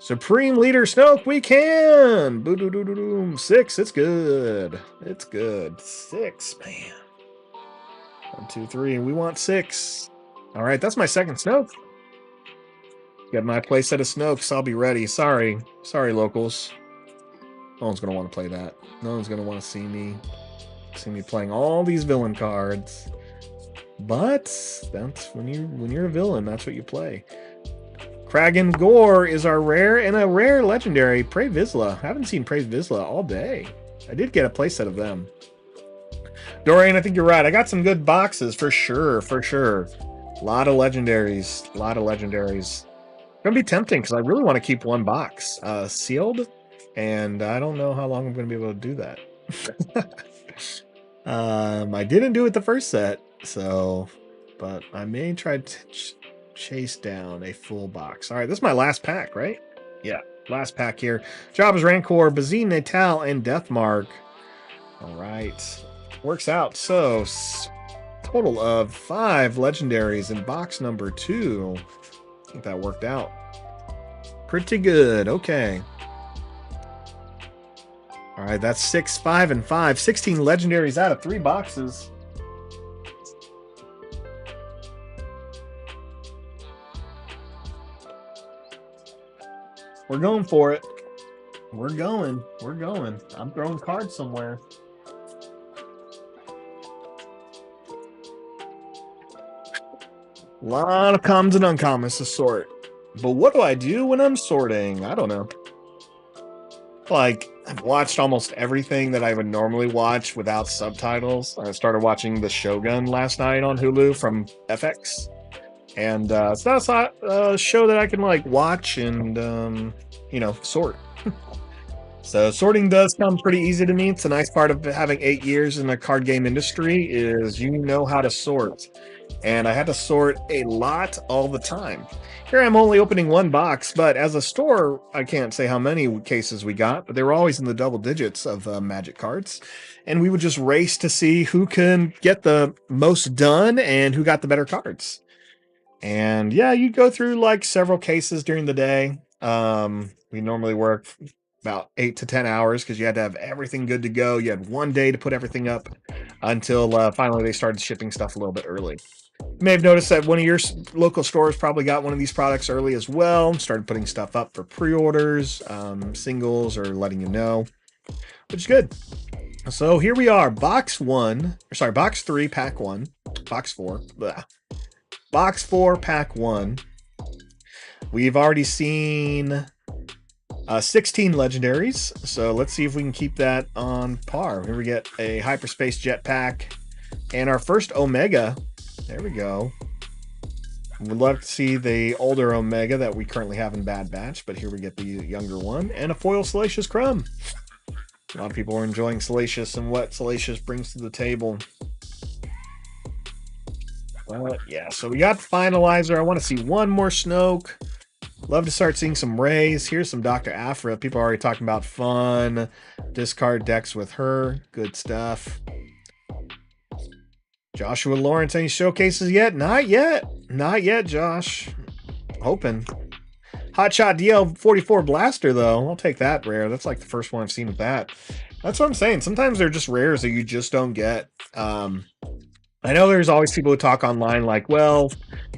Supreme Leader Snoke, we can! Boom. 6, it's good. It's good. 6, man. 1, 2, 3, and we want 6. All right, that's my 2nd Snoke. Got my playset of Snokes. I'll be ready. Sorry, locals. No one's gonna want to play that. No one's gonna want to see me playing all these villain cards. But that's when you're a villain. That's what you play. Kragan Gore is our rare, and a rare legendary. Prey Vizsla. I haven't seen Prey Vizsla all day. I did get a playset of them. Dorian, I think you're right. I got some good boxes for sure. A lot of legendaries. Gonna be tempting because I really want to keep 1 box sealed, and I don't know how long I'm gonna be able to do that. I didn't do it the first set, so, but I may try to chase down a full box. All right, this is my last pack, right? Yeah, last pack here. Jabba's Rancor, Bazine Natal, and Deathmark. All right, works out. So, total of 5 legendaries in box number 2. I think that worked out pretty good. Okay. All right, that's 6, 5, and 5. 16 legendaries out of 3 boxes. We're going for it. We're going. I'm throwing cards somewhere. A lot of commons and uncommons to sort. But what do I do when I'm sorting? I don't know. Like, I've watched almost everything that I would normally watch without subtitles. I started watching The Shogun last night on Hulu from FX. And it's not a show that I can, like, watch and, sort. So sorting does come pretty easy to me. It's a nice part of having 8 years in the card game industry is you know how to sort. and I had to sort a lot all the time. Here I'm only opening one box, but as a store, I can't say how many cases we got, but they were always in the double digits of Magic cards. And we would just race to see who can get the most done and who got the better cards. And yeah, you go through like several cases during the day. We normally work about 8 to 10 hours because you had to have everything good to go. You had one day to put everything up until finally they started shipping stuff a little bit early. You may have noticed that one of your local stores probably got one of these products early as well. Started putting stuff up for pre-orders, singles, or letting you know, which is good. So here we are, box 3, pack 1, box 4, blah. Box 4, pack 1. We've already seen 16 legendaries, so let's see if we can keep that on par. Here we get a hyperspace jetpack and our first Omega. There we go. We'd love to see the older Omega that we currently have in Bad Batch, but here we get the younger one and a foil Salacious Crumb. A lot of people are enjoying Salacious and what Salacious brings to the table. Yeah, so we got the finalizer. I want to see one more Snoke. Love to start seeing some Rays. Here's some Dr. Aphra. People are already talking about fun discard decks with her. Good stuff. Joshua Lawrence, any showcases yet? Not yet. Not yet, Josh. Hoping. Hotshot DL44 Blaster, though. I'll take that rare. That's like the first one I've seen with that. That's what I'm saying. Sometimes they're just rares that you just don't get. I know there's always people who talk online like, well,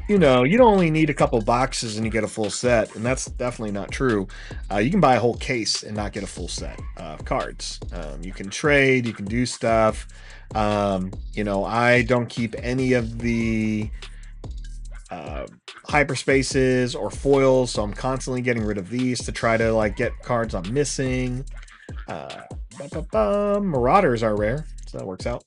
you know, you don't only need a couple boxes and you get a full set, and that's definitely not true. You can buy a whole case and not get a full set of cards. You can trade, you can do stuff. You know, I don't keep any of the hyperspaces or foils, so I'm constantly getting rid of these to try to like get cards I'm missing. Marauders are rare, so that works out.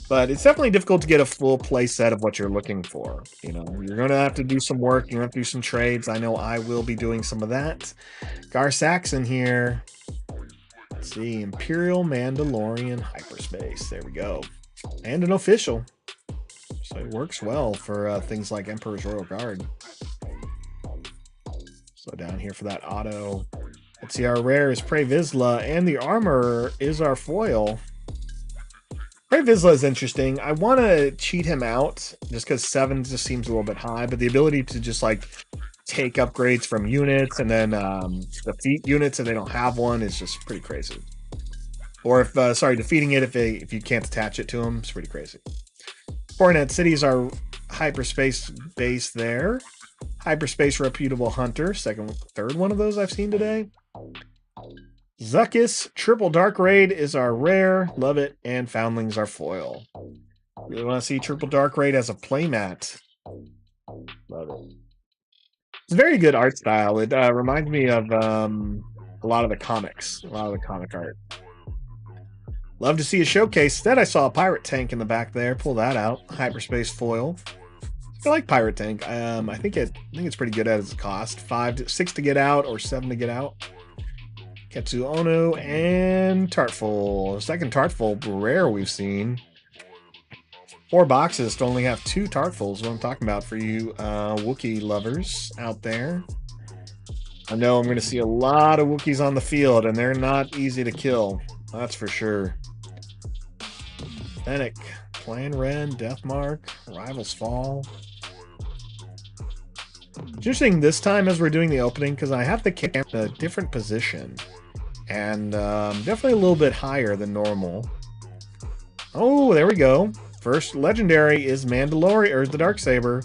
But it's definitely difficult to get a full play set of what you're looking for. You know, you're going to have to do some work. You're going to have to do some trades. I know I will be doing some of that. Gar Saxon here. Let's see. Imperial Mandalorian Hyperspace. There we go. And an official. So it works well for things like Emperor's Royal Guard. So down here for that auto. Let's see. Our rare is Prey Vizsla. And the armor is our foil. Prey Vizsla is interesting. I want to cheat him out just because 7 just seems a little bit high, but the ability to just like take upgrades from units and then defeat units if they don't have one is just pretty crazy. Or if defeating it if you can't attach it to them, it's pretty crazy. Coronet City is our hyperspace base there. Hyperspace Reputable Hunter, third one of those I've seen today. Zuckus Triple Dark Raid is our rare. Love it. And Foundlings are foil. Really want to see Triple Dark Raid as a playmat. Love it. It's a very good art style. It reminds me of a lot of the comics. A lot of the comic art. Love to see a showcase. Instead, I saw a pirate tank in the back there. Pull that out. Hyperspace foil. I like pirate tank. I think it's pretty good at its cost. 6 to get out or 7 to get out. Ketsu Ono and Tartful. Second Tartful rare we've seen. 4 boxes to only have 2 Tartfuls. What I'm talking about for you Wookiee lovers out there. I know I'm going to see a lot of Wookiees on the field, and they're not easy to kill. That's for sure. Fennec, Plan Ren, Deathmark, Rivals Fall. It's interesting this time as we're doing the opening because I have the camera in a different position. And definitely a little bit higher than normal. Oh, there we go. First legendary is Mandalorian, or the Darksaber.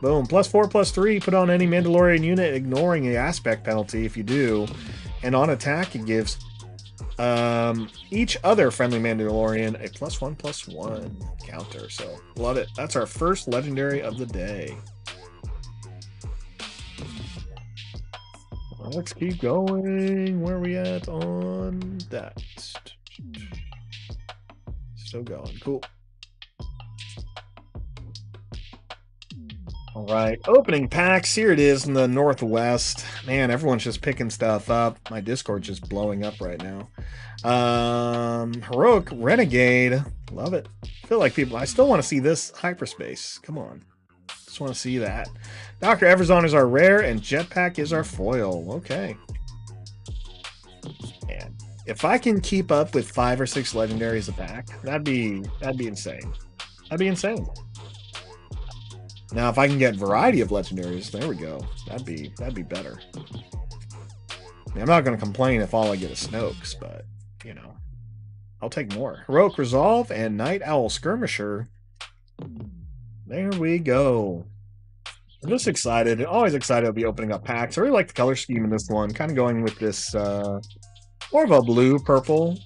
Boom. +4/+3. Put on any Mandalorian unit, ignoring the aspect penalty if you do. And on attack, it gives each other friendly Mandalorian a +1/+1 counter. So, love it. That's our first legendary of the day. Let's keep going. Where are we at on that? Still going. Cool. All right, opening packs. Here it is in the Northwest. Man, everyone's just picking stuff up. My Discord's just blowing up right now. Heroic Renegade. Love it. I feel like people, I still want to see this hyperspace. Come on. Just want to see that. Dr. Everzon is our rare, and Jetpack is our foil. Okay. And if I can keep up with 5 or 6 legendaries a pack, that'd be insane. That'd be insane. Now, if I can get variety of legendaries, there we go. That'd be better. I mean, I'm not going to complain if all I get is Snokes, but you know, I'll take more. Heroic Resolve and Night Owl Skirmisher. There we go. I'm just excited. Always excited to be opening up packs. I really like the color scheme in this one. Kind of going with this more of a blue purple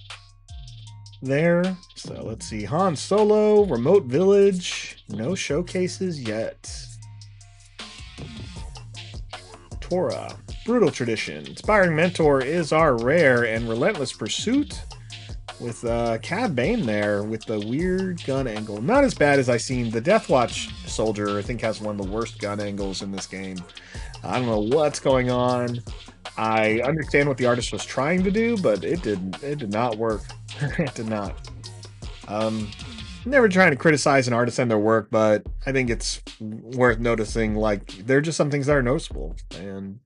there. So let's see. Han Solo, Remote Village. No showcases yet. Torah, Brutal Tradition. Inspiring Mentor is our rare, and Relentless Pursuit with Cad Bane there with the weird gun angle. Not as bad as I seen. The Deathwatch Soldier, I think, has one of the worst gun angles in this game. I don't know what's going on. I understand what the artist was trying to do, but it did not work. It did not. Never trying to criticize an artist and their work, but I think it's worth noticing, like, there are just some things that are noticeable, and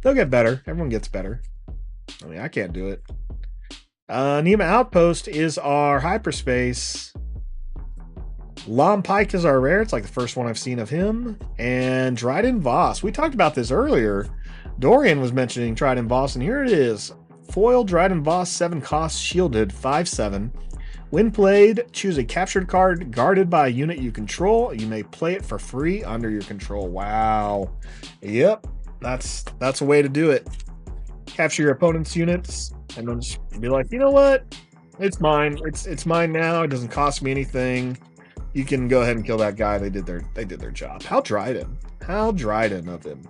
they'll get better. Everyone gets better. I mean, I can't do it. Nima Outpost is our hyperspace. Lom Pike is our rare. It's like the first one I've seen of him. And Dryden Voss. We talked about this earlier. Dorian was mentioning Dryden Voss, and here it is. Foil Dryden Voss, 7 costs, shielded, 5/7. When played, choose a captured card guarded by a unit you control. You may play it for free under your control. Wow. Yep, that's a way to do it. Capture your opponent's units, and then just be like, you know what? It's mine. It's mine now. It doesn't cost me anything. You can go ahead and kill that guy. They did their job. How Dryden. How Dryden of him.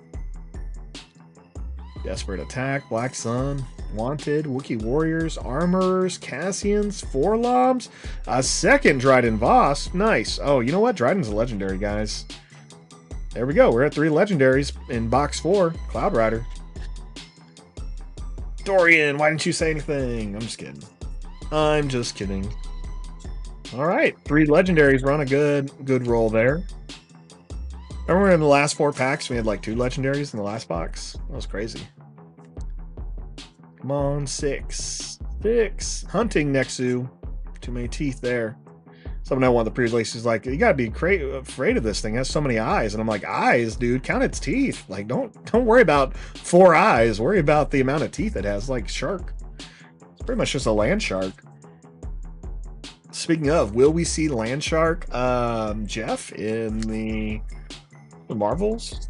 Desperate Attack, Black Sun, Wanted, Wookiee Warriors, Armorers, Cassians, Forloms, a second Dryden Voss. Nice. Oh, you know what? Dryden's a legendary, guys. There we go. We're at 3 legendaries in box 4. Cloud Rider. Dorian, why didn't you say anything? I'm just kidding. I'm just kidding. All right, 3 legendaries. We're on a good roll there. Remember in the last 4 packs, we had like 2 legendaries in the last box? That was crazy. Come on, 6. 6. Hunting Nexu. Too many teeth there. Someone at one of the previous races is like, you gotta be afraid of this thing. It has so many eyes. And I'm like, eyes, dude, count its teeth. Like, don't worry about 4 eyes. Worry about the amount of teeth it has, like shark. It's pretty much just a land shark. Speaking of, will we see land shark, Jeff, in the Marvel's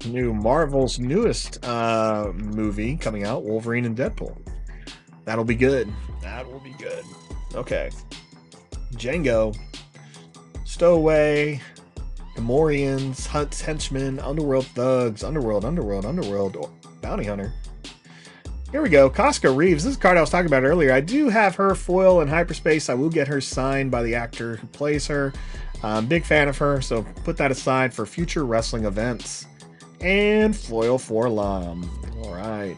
new Marvel's newest movie coming out, Wolverine and Deadpool. That'll be good. That will be good. Okay. Django, Stowaway, Gamorreans, Hunt's Henchmen, Underworld Thugs, Underworld, Bounty Hunter. Here we go. Casca Reeves. This is a card I was talking about earlier. I do have her foil in hyperspace. I will get her signed by the actor who plays her. I'm a big fan of her, so put that aside for future wrestling events. And foil Forlom. All right.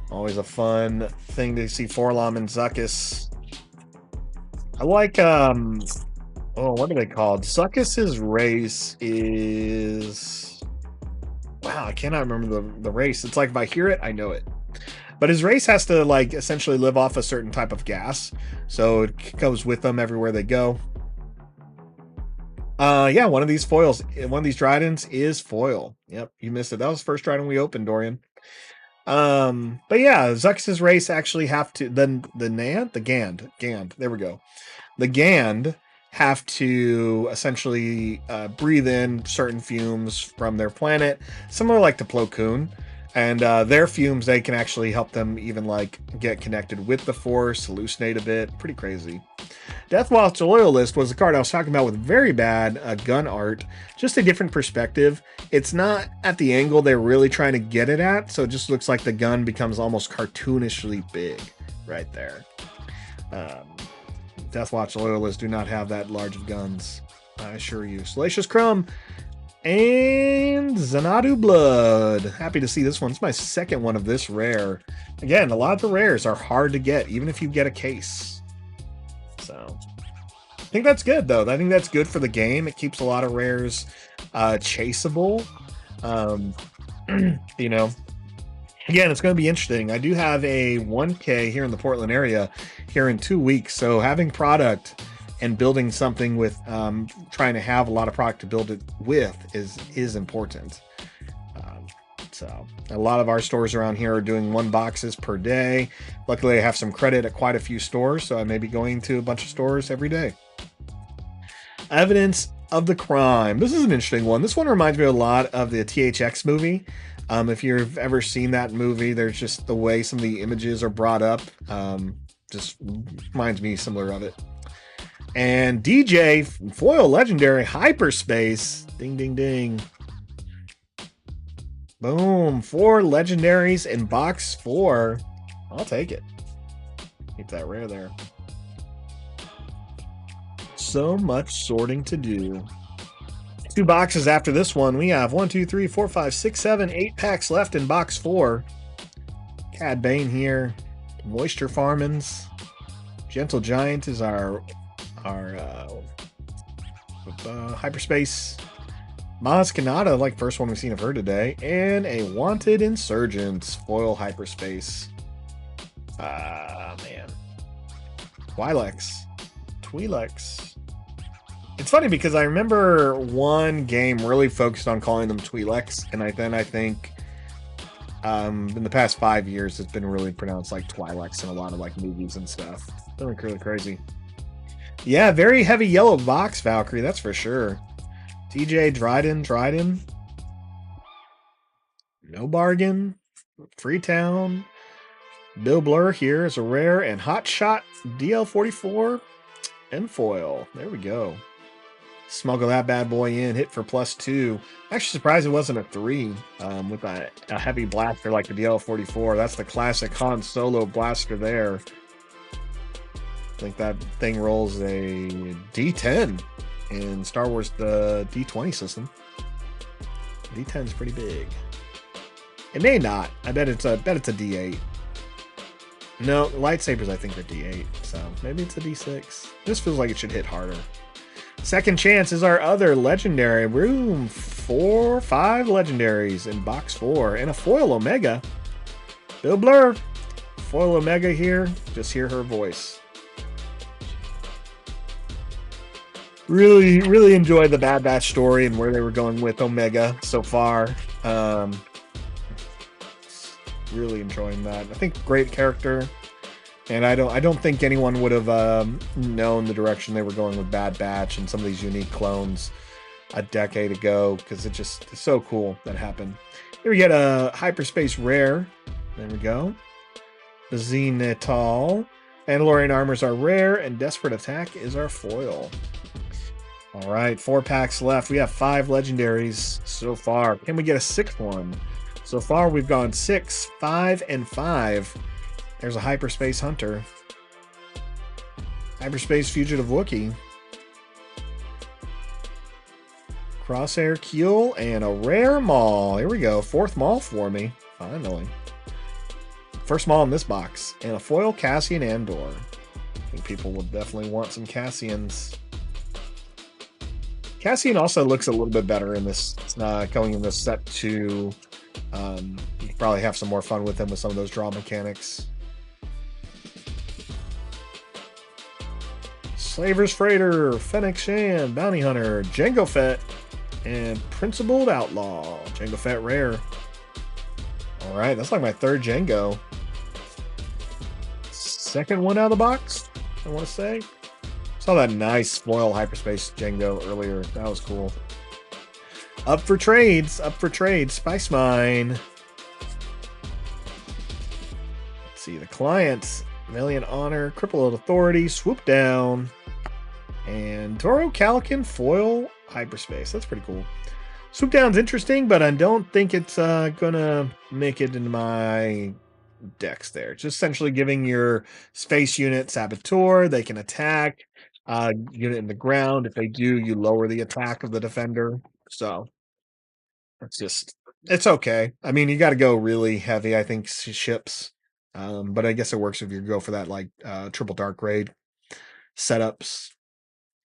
Always a fun thing to see Forlom and Zuckuss. I like, what are they called? Zuckuss's race is... Wow, I cannot remember the race. It's like if I hear it, I know it. But his race has to, like, essentially live off a certain type of gas. So it goes with them everywhere they go. Yeah, one of these foils, one of these Dryadens is foil. Yep, you missed it. That was the first Dryden we opened, Dorian. But yeah, Zuckuss's race actually have to, the Gand, there we go. The Gand have to essentially breathe in certain fumes from their planet, similar like to Plo Koon. And their fumes, they can actually help them even like get connected with the Force, hallucinate a bit. Pretty crazy. Deathwatch Loyalist was the card I was talking about with very bad gun art. Just a different perspective. It's not at the angle they're really trying to get it at, so it just looks like the gun becomes almost cartoonishly big right there. Deathwatch Loyalists do not have that large of guns. I assure you. Salacious Crumb and Xanadu Blood. Happy to see this one. It's my second one of this rare. Again, a lot of the rares are hard to get, even if you get a case. So, I think that's good, though. I think that's good for the game. It keeps a lot of rares chaseable. You know, again, it's going to be interesting. I do have a 1K here in the Portland area here in 2 weeks. So having product and building something with trying to have a lot of product to build it with is important. So a lot of our stores around here are doing 1 boxes per day. Luckily, I have some credit at quite a few stores, so I may be going to a bunch of stores every day. Evidence of the Crime. This is an interesting one. This one reminds me a lot of the THX movie. If you've ever seen that movie, there's just the way some of the images are brought up. Just reminds me similar of it. And DJ Foil Legendary Hyperspace. Ding, ding, ding. Boom. 4 legendaries in box 4. I'll take it. Keep that rare there. So much sorting to do. 2 boxes after this one. We have 1, 2, 3, 4, 5, 6, 7, 8 packs left in box 4. Cad Bane here. Moisture Farmins. Gentle Giant is our hyperspace. Maz Kanata, like first one we've seen of her today, and a Wanted Insurgents foil hyperspace. Man. Twi'leks. It's funny because I remember one game really focused on calling them Twi'leks, and I think in the past 5 years it's been really pronounced like Twi'leks in a lot of like movies and stuff. Really, really crazy. Yeah, very heavy yellow box, Valkyrie, that's for sure. TJ Dryden. No Bargain. Freetown. Bill Blur here is a rare, and Hot Shot DL44 and foil. There we go. Smuggle that bad boy in. Hit for +2. Actually surprised it wasn't a 3 with a heavy blaster like the DL44. That's the classic Han Solo blaster there. I think that thing rolls a D10 in Star Wars, the D20 system. D10 is pretty big. It may not. I bet it's a D8. No, lightsabers I think are D8, so maybe it's a D6. This feels like it should hit harder. Second chance is our other legendary. Room 4, 5 legendaries in box 4, and a foil Omega. Bill Blur. Foil Omega here. Just hear her voice. Really enjoyed the Bad Batch story and where they were going with Omega so far. Really enjoying that. I think great character, and I don't think anyone would have known the direction they were going with Bad Batch and some of these unique clones a decade ago, because it's so cool that happened. Here we get a hyperspace rare. There we go. The Xenetal. Mandalorian Armors are rare, and Desperate Attack is our foil. All right, 4 packs left. We have 5 legendaries so far. Can we get a 6th one? So far, we've gone 6, 5, and 5. There's a Hyperspace Hunter. Hyperspace Fugitive Wookiee. Crosshair Keel, and a rare Maul. Here we go. 4th Maul for me. Finally. First Maul in this box. And a foil Cassian Andor. I think people will definitely want some Cassians. Cassian also looks a little bit better in this, going in this set 2. You can probably have some more fun with him with some of those draw mechanics. Slaver's Freighter, Fennec Shan, Bounty Hunter, Jango Fett, and Principled Outlaw. Jango Fett rare. Alright, that's like my 3rd Jango. 2nd one out of the box, I want to say. Saw that nice foil hyperspace Jango earlier. That was cool. Up for trades. Spice Mine. Let's see. The Clients. Valiant Honor. Crippled Authority. Swoop Down. And Toro Calican foil hyperspace. That's pretty cool. Swoop Down's interesting, but I don't think it's gonna make it into my decks there. Just essentially giving your space unit Saboteur. They can attack. unit in the ground. If they do, you lower the attack of the defender. So it's just it's okay. I mean, you got to go really heavy. I think ships, but I guess it works if you go for that like triple dark raid setups.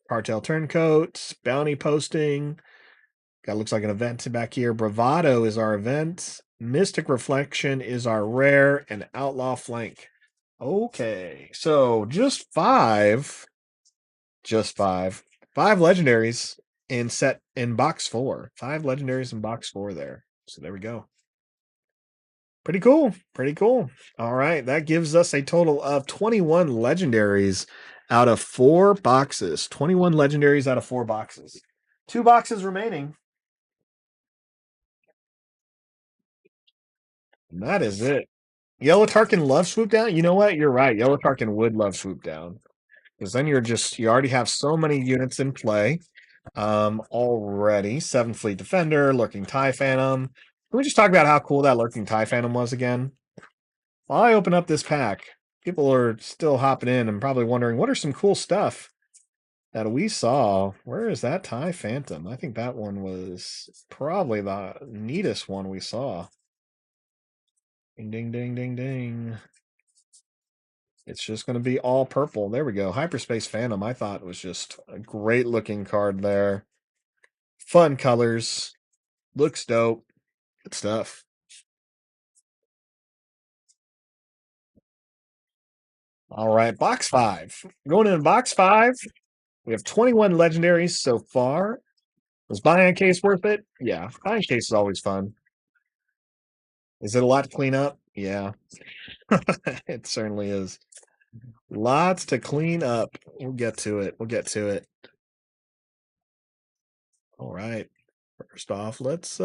Cartel turncoats, bounty posting. Got looks like an event back here. Bravado is our event. Mystic Reflection is our rare, and Outlaw Flank. Okay, so just five legendaries in set in box 4. 5 legendaries in box 4 there. So there we go. Pretty cool. Pretty cool. All right, that gives us a total of 21 legendaries out of 4 boxes. 21 legendaries out of 4 boxes. 2 boxes remaining. And that is it. Yellow Tarkin loves swoop down. You know what? You're right. Yellow Tarkin would love swoop down. Because then you already have so many units in play. Already. 7 Fleet Defender, Lurking TIE Phantom. Can we just talk about how cool that Lurking TIE Phantom was again? While I open up this pack, people are still hopping in and probably wondering what are some cool stuff that we saw. Where is that TIE Phantom? I think that one was probably the neatest one we saw. Ding, ding, ding, ding, ding. It's just going to be all purple. There we go. Hyperspace Phantom, I thought was just a great looking card there. Fun colors. Looks dope. Good stuff. All right, box 5. Going in box 5, we have 21 legendaries so far. Was buying a case worth it? Yeah, buying a case is always fun. Is it a lot to clean up? Yeah, it certainly is. Lots to clean up. We'll get to it. We'll get to it. All right. First off, let's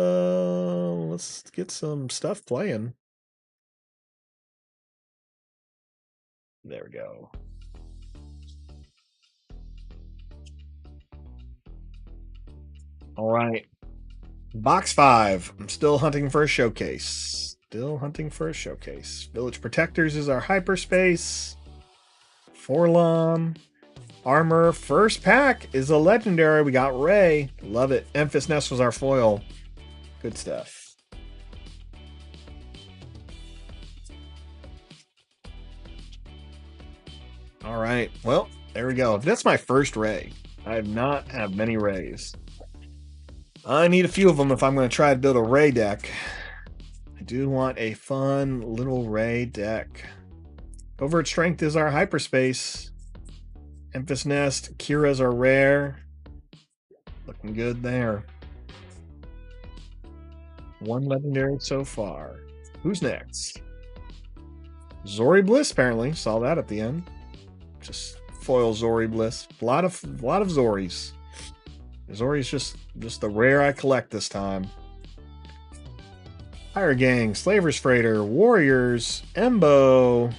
get some stuff playing. There we go. All right. Box 5. I'm still hunting for a showcase. Still hunting for a showcase. Village Protectors is our hyperspace. Forlom. Armor. First pack is a legendary. We got Ray. Love it. Memphis Nest was our foil. Good stuff. All right. Well, there we go. That's my first Ray. I have not had many Rays. I need a few of them if I'm going to try to build a Ray deck. I do want a fun little Ray deck. Covert Strength is our hyperspace. Memphis Nest, Kira's our rare. Looking good there. 1 legendary so far. Who's next? Zori Bliss, apparently. Saw that at the end. Just foil Zori Bliss. A lot of Zoris. Zori's just the rare I collect this time. Fire Gang, Slaver's Freighter, Warriors, Embo,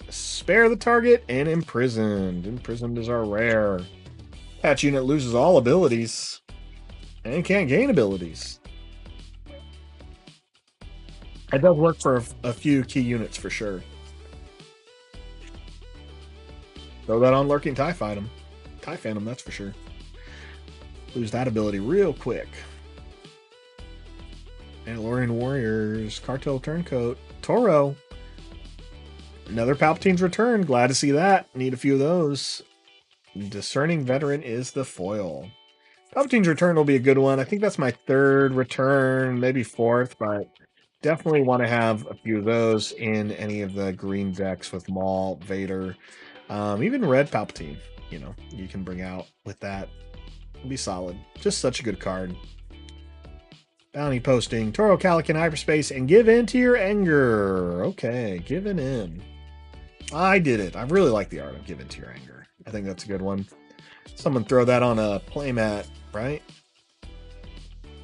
Spare the Target, and Imprisoned. Imprisoned is our rare. Patch unit loses all abilities and can't gain abilities. It does work for a few key units for sure. Throw that on Lurking TIE Phantom. TIE Phantom, that's for sure. Lose that ability real quick. Mandalorian Warriors, Cartel Turncoat, Toro. Another Palpatine's Return. Glad to see that. Need a few of those. Discerning Veteran is the foil. Palpatine's Return will be a good one. I think that's my 3rd return, maybe 4th, but definitely want to have a few of those in any of the green decks with Maul, Vader, even red Palpatine. You know, you can bring out with that. It'll be solid. Just such a good card. Bounty posting, Toro Calican Hyperspace, and give in to your anger. Okay, giving in. I did it. I really like the art of give in to your anger. I think that's a good one. Someone throw that on a playmat, right?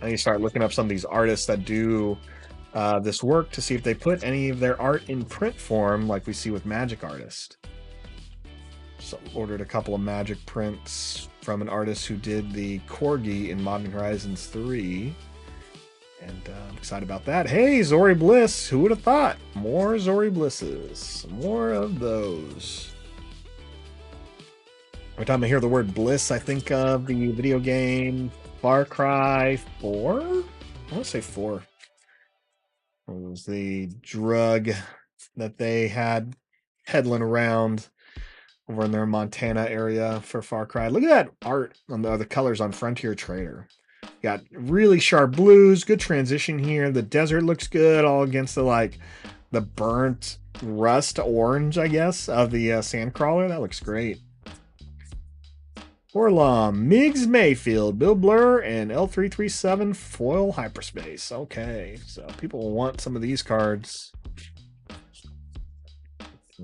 I need to start looking up some of these artists that do this work to see if they put any of their art in print form like we see with Magic Artist. So ordered a couple of Magic prints from an artist who did the Corgi in Modern Horizons 3. And I'm excited about that. Hey, Zori Bliss. Who would have thought? More Zori Blisses. More of those. Every time I hear the word bliss, I think of the video game Far Cry 4? I want to say 4. It was the drug that they had peddling around over in their Montana area for Far Cry. Look at that art on the colors on Frontier Trader. Got really sharp blues, good transition here. The desert looks good, all against the burnt rust orange, I guess, of the Sandcrawler. That looks great. Orlam, Miggs Mayfield, Bill Blur, and L337 Foil Hyperspace. Okay, so people will want some of these cards.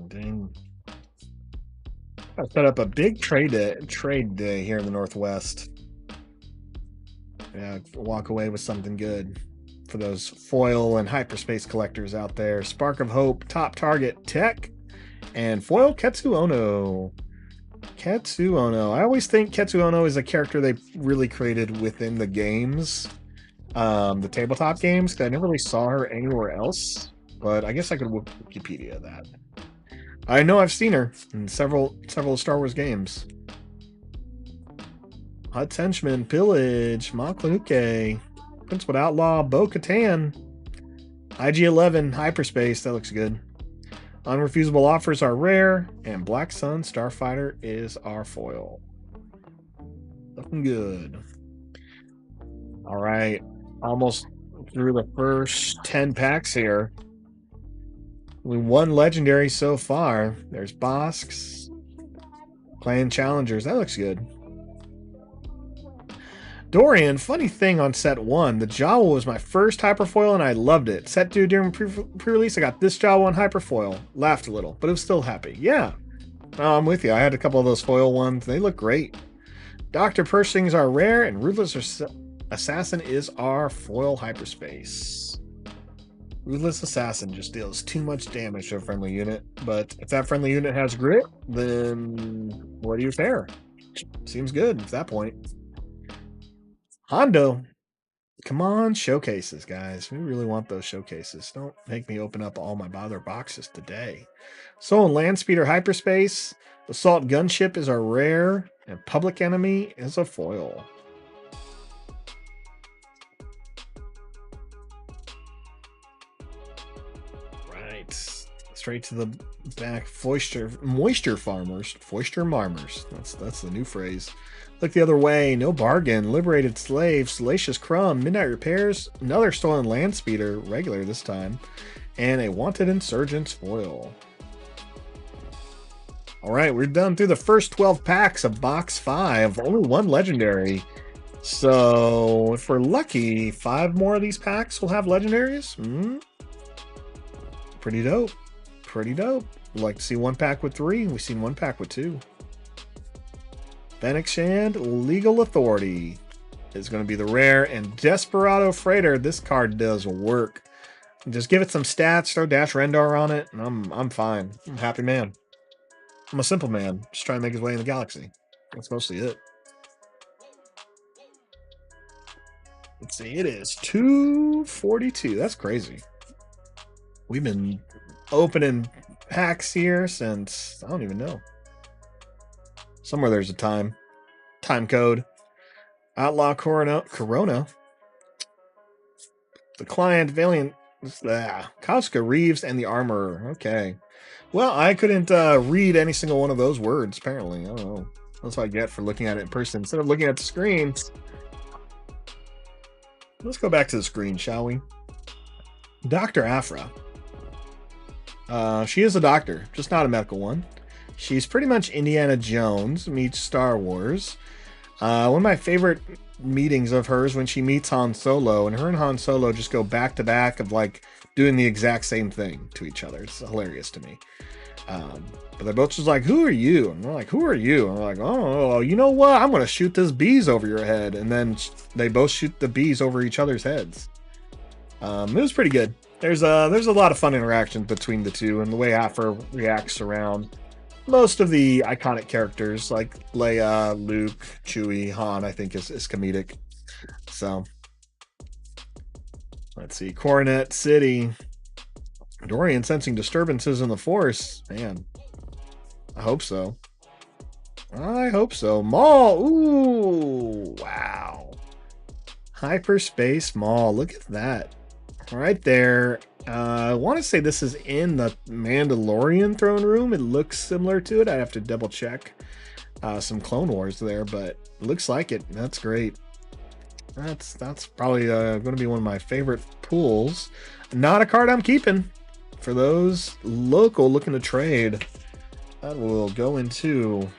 Dang. I set up a big trade day here in the Northwest. Yeah, walk away with something good for those foil and hyperspace collectors out there. Spark of Hope, Top Target, Tech, and foil Ketsu Ono. Ketsu Ono. I always think Ketsu Ono is a character they really created within the games, the tabletop games, because I never really saw her anywhere else. But I guess I could Wikipedia that. I know I've seen her in several Star Wars games. Hut Henchman, Pillage, Makluke, Principal Outlaw, Bo-Katan, IG-11, Hyperspace. That looks good. Unrefusable Offers are rare, and Black Sun Starfighter is our foil. Looking good. All right, almost through the first 10 packs here. We won legendary so far. There's Bosks, Clan Challengers. That looks good. Dorian, funny thing on set 1, the Jawa was my first hyperfoil and I loved it. Set 2 during pre-release, I got this Jawa on hyperfoil. Laughed a little, but it was still happy. Yeah, I'm with you. I had a couple of those foil ones. They look great. Dr. Pershings are rare, and Ruthless Assassin is our foil hyperspace. Ruthless Assassin just deals too much damage to a friendly unit, but if that friendly unit has grit, then what do you fare? Seems good at that point. Hondo, come on, showcases, guys. We really want those showcases. Don't make me open up all my bother boxes today. Soul and Landspeeder Hyperspace. Assault Gunship is our rare, and Public Enemy is a foil. Right, straight to the back. Moisture Farmers, Foister Marmers. That's the new phrase. Look the other way. No Bargain. Liberated Slave. Salacious Crumb. Midnight Repairs. Another Stolen Landspeeder. Regular this time. And a Wanted Insurgents foil. Alright, we're done through the first 12 packs of Box 5. Only one Legendary. So, if we're lucky, 5 more of these packs will have Legendaries. Pretty dope. Pretty dope. We'd like to see one pack with 3. We've seen one pack with 2. Fennec Shand, Legal Authority is going to be the rare, and Desperado Freighter. This card does work. Just give it some stats, throw Dash Rendar on it, and I'm fine. I'm a happy man. I'm a simple man, just trying to make his way in the galaxy. That's mostly it. Let's see, it is 242. That's crazy. We've been opening packs here since, I don't even know. Somewhere there's a time code. Outlaw Corona. The Client, Valiant, Kafka Reeves, and the Armorer. Okay. Well, I couldn't read any single one of those words, apparently. I don't know. That's what I get for looking at it in person instead of looking at the screen. Let's go back to the screen, shall we? Dr. Afra. She is a doctor, just not a medical one. She's pretty much Indiana Jones meets Star Wars. One of my favorite meetings of hers when she meets Han Solo, and her and Han Solo just go back to back of like doing the exact same thing to each other. It's hilarious to me. But they're both just like, "Who are you?" And we're like, "Who are you?" And we're like, "Oh, you know what? I'm gonna shoot this bees over your head." And then they both shoot the bees over each other's heads. It was pretty good. There's a lot of fun interactions between the two, and the way Afra reacts around most of the iconic characters like Leia, Luke, Chewie, Han, I think is comedic. So let's see. Coronet City. Dorian sensing disturbances in the Force. Man, I hope so. I hope so. Maul. Ooh, wow. Hyperspace Maul. Look at that. Right there. I want to say this is in the Mandalorian throne room. It looks similar to it. I have to double check some Clone Wars there, but it looks like it. That's great. That's probably going to be one of my favorite pools. Not a card I'm keeping. For those local looking to trade, that will go into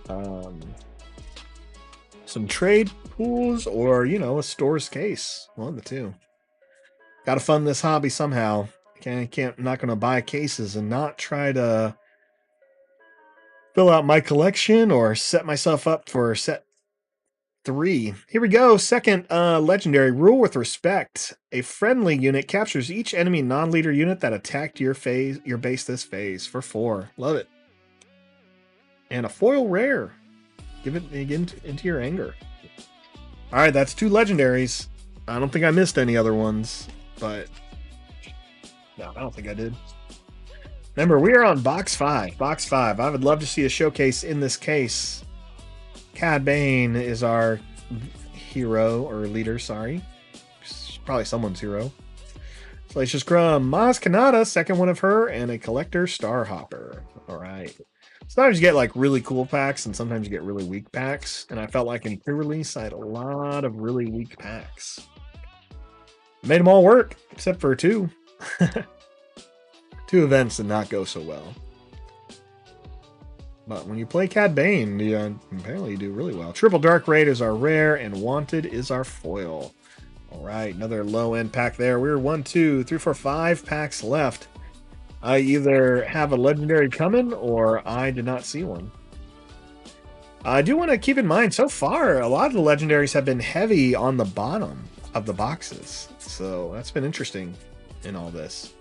um, some trade pools or, a store's case. One of the two. Got to fund this hobby somehow. I'm not going to buy cases and not try to fill out my collection or set myself up for set 3. Here we go. Second legendary. Rule with respect. A friendly unit captures each enemy non-leader unit that attacked your base this phase for 4. Love it. And a foil rare. Give it into your anger. All right, that's 2 legendaries. I don't think I missed any other ones, but no, I don't think I did. Remember, we are on box 5. Box 5. I would love to see a showcase in this case. Cad Bane is our hero, or leader, sorry. Probably someone's hero. Salacious Crumb, Maz Kanata, second one of her, and a Collector Starhopper. All right. Sometimes you get like really cool packs, and sometimes you get really weak packs. And I felt like in pre-release, I had a lot of really weak packs. Made them all work, except for 2. 2 events did not go so well. But when you play Cad Bane, apparently you do really well. Triple Dark Raid is our rare, and Wanted is our foil. All right, another low-end pack there. We're 1, 2, 3, 4, 5 packs left. I either have a legendary coming, or I did not see one. I do want to keep in mind, so far, a lot of the legendaries have been heavy on the bottom of the boxes. So that's been interesting in all this.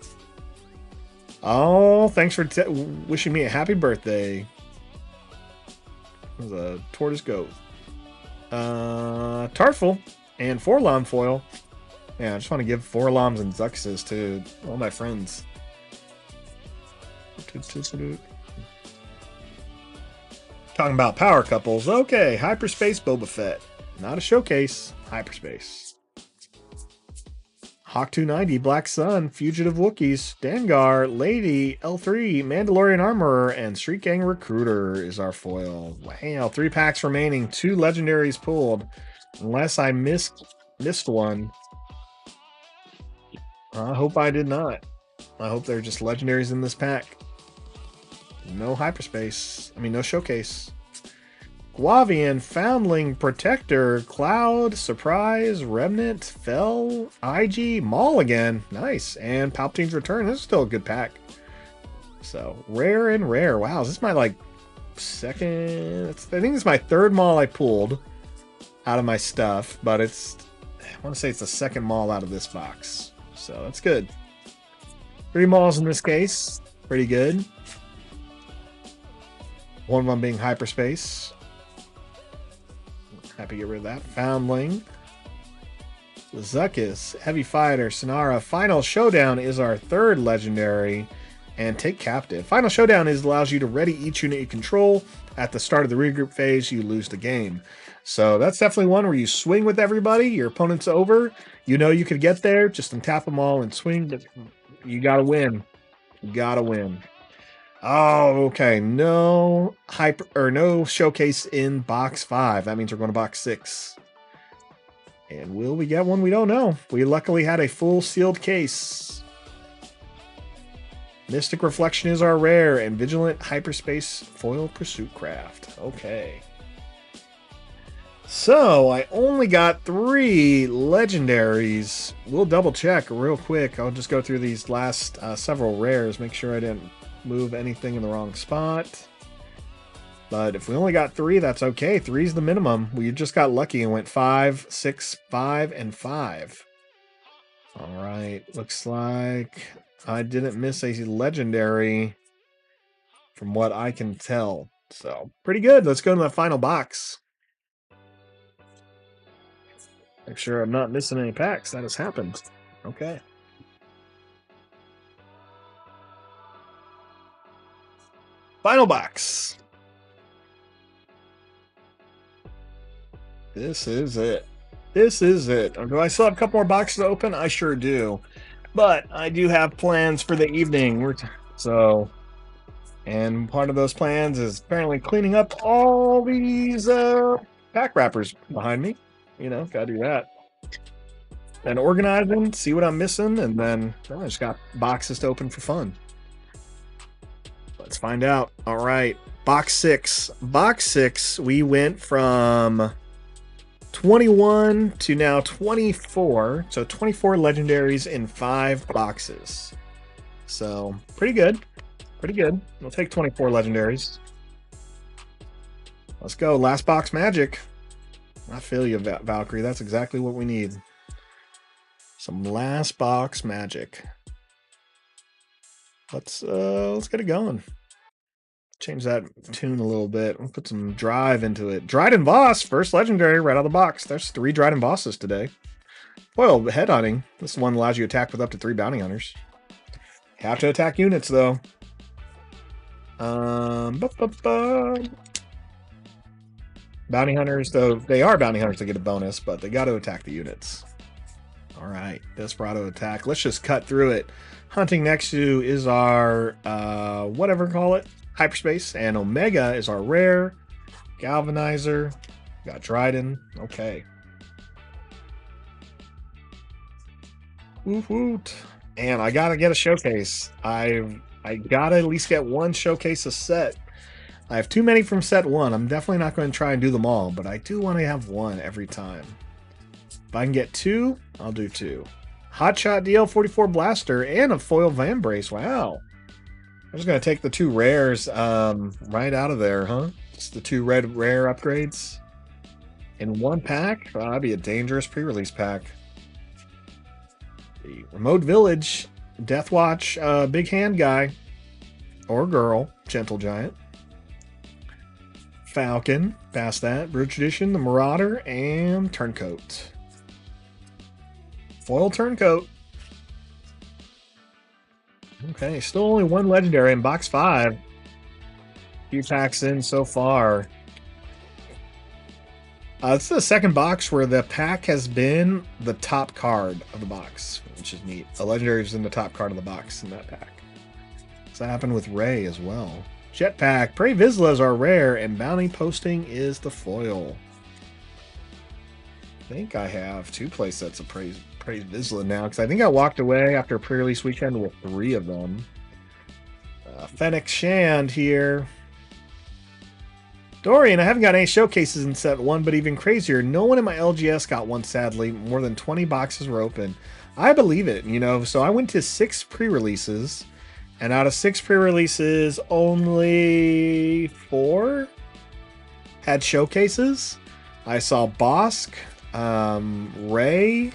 Oh, thanks for wishing me a happy birthday. It was a tortoise goat. Tartful and 4-Lom foil. Yeah, I just want to give 4-Loms and Zuxes to all my friends. Talking about power couples. Okay, Hyperspace Boba Fett. Not a showcase. Hyperspace. Hawk 290, Black Sun, Fugitive Wookiees, Dengar, Lady, L3, Mandalorian Armorer, and Street Gang Recruiter is our foil. Wow, 3 packs remaining, 2 legendaries pulled. Unless I missed one. I hope I did not. I hope they're just legendaries in this pack. No hyperspace. I mean, no showcase. Guavian, Foundling, Protector, Cloud, Surprise, Remnant, Fell, IG, Maul again. Nice. And Palpatine's Return. This is still a good pack. So, rare and rare. Wow, is this my, like, second... I think it's my 3rd Maul I pulled out of my stuff, but it's... I want to say it's the 2nd Maul out of this box. So, that's good. 3 Mauls in this case. Pretty good. One of them being Hyperspace. Happy to get rid of that. Foundling. Zuckus, Heavy Fighter, Sonara. Final Showdown is our 3rd legendary. And Take Captive. Final Showdown allows you to ready each unit you control. At the start of the regroup phase, you lose the game. So that's definitely one where you swing with everybody. Your opponent's over. You know you could get there. Just untap them all and swing. But you gotta win. You gotta win. Oh, okay. No no showcase in box 5. That means we're going to box 6. And will we get one? We don't know. We luckily had a full sealed case. Mystic Reflection is our rare, and Vigilant Hyperspace Foil Pursuit Craft. Okay. So, I only got 3 legendaries. We'll double check real quick. I'll just go through these last several rares, make sure I didn't move anything in the wrong spot. But if we only got 3, that's okay. 3 is the minimum. We just got lucky and went 5, 6, 5, and 5. All right. Looks like I didn't miss a legendary from what I can tell. So, pretty good. Let's go to the final box. Make sure I'm not missing any packs. That has happened. Okay. Final box. This is it. This is it. Do I still have a couple more boxes to open? I sure do. But I do have plans for the evening. So, and part of those plans is apparently cleaning up all these pack wrappers behind me. You know, gotta do that. Then organize them, see what I'm missing, and then I just got boxes to open for fun. Let's find out. All right, box 6. Box 6, we went from 21 to now 24. So 24 legendaries in 5 boxes. So pretty good. Pretty good. We'll take 24 legendaries. Let's go. Last box magic. I feel you, Valkyrie. That's exactly what we need. Some last box magic. Let's get it going. Change that tune a little bit. We'll put some drive into it. Dryden Voss, first legendary right out of the box. There's 3 Dryden Vosses today. Well, headhunting. This one allows you to attack with up to 3 bounty hunters. Have to attack units though. Bounty hunters, though they are bounty hunters to get a bonus, but they got to attack the units. All right, Desperado attack. Let's just cut through it. Hunting next to is our whatever call it, hyperspace, and Omega is our rare. Galvanizer, got Dryden. Okay. Woot woot. And I gotta get a showcase. I gotta at least get one showcase a set. I have too many from set 1. I'm definitely not going to try and do them all, but I do want to have one every time. If I can get 2, I'll do 2. Hotshot DL44 Blaster and a foil Vambrace. Wow. I'm just going to take the 2 rares right out of there, huh? Just the 2 red rare upgrades in one pack. Oh, that'd be a dangerous pre-release pack. The Remote Village, Deathwatch, big hand guy or girl, Gentle Giant. Falcon, past that. Brute Tradition, the Marauder, and Turncoat. Foil Turncoat. Okay, still only 1 legendary in box 5. Few packs in so far. This is the second box where the pack has been the top card of the box, which is neat. A legendary is in the top card of the box in that pack. So that happened with Ray as well. Jetpack, Prey Vizsla is our rare, and Bounty Posting is the foil. I think I have 2 playsets of Prey Vizsla now, because I think I walked away after a pre-release weekend with 3 of them. Fennec Shand here. Dorian, I haven't got any showcases in set 1, but even crazier, no one in my LGS got one, sadly. More than 20 boxes were open. I believe it, you know, so I went to 6 pre-releases. And out of 6 pre-releases, only 4 had showcases. I saw Bosk, Ray,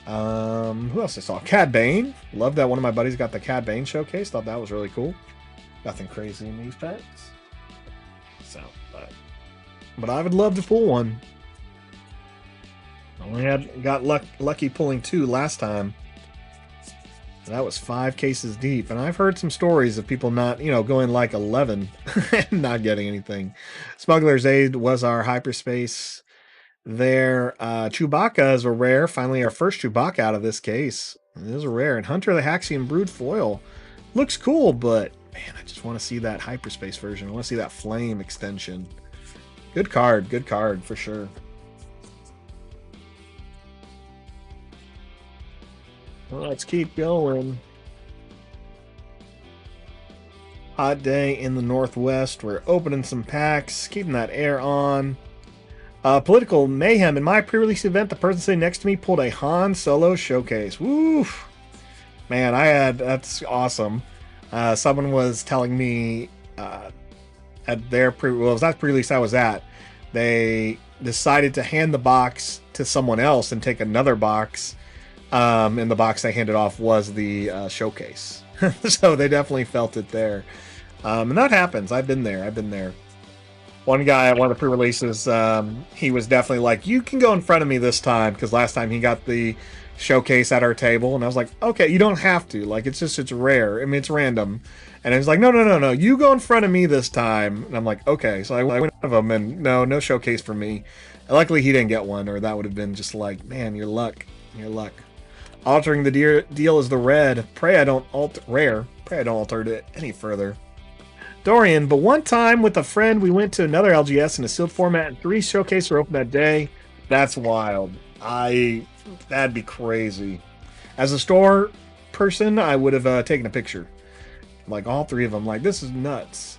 who else I saw? Cad Bane. Love that one of my buddies got the Cad Bane showcase. Thought that was really cool. Nothing crazy in these packs. So, but I would love to pull one. Only got lucky pulling 2 last time. That was 5 cases deep, and I've heard some stories of people not, you know, going like 11 and not getting anything. Smuggler's Aid was our hyperspace there. Chewbacca is a rare. Finally, our first Chewbacca out of this case. It is a rare. And Hunter the Haxian Brood foil looks cool, but man, I just want to see that hyperspace version. I want to see that flame extension. Good card for sure. Well, let's keep going. Hot day in the Northwest. We're opening some packs, keeping that air on. Political mayhem. In my pre-release event, the person sitting next to me pulled a Han Solo showcase. Woo! Man, that's awesome. Someone was telling me at their it was not pre-release I was at, they decided to hand the box to someone else and take another box. And the box they handed off was the showcase. So they definitely felt it there. And that happens. I've been there. One guy at one of the pre-releases, he was definitely like, you can go in front of me this time, because last time he got the showcase at our table, and I was like, okay, you don't have to. Like, it's rare. I mean, it's random. And he's like, no, you go in front of me this time. And I'm like, okay. So I went in front of him, and no showcase for me. Luckily he didn't get one, or that would have been just like, man, your luck. Your luck. Altering the deal is the red. Pray I don't alter it any further. Dorian, but one time with a friend, we went to another LGS in a sealed format, and 3 showcases were open that day. That's wild. That'd be crazy. As a store person, I would have taken a picture. Like all 3 of them. Like, this is nuts.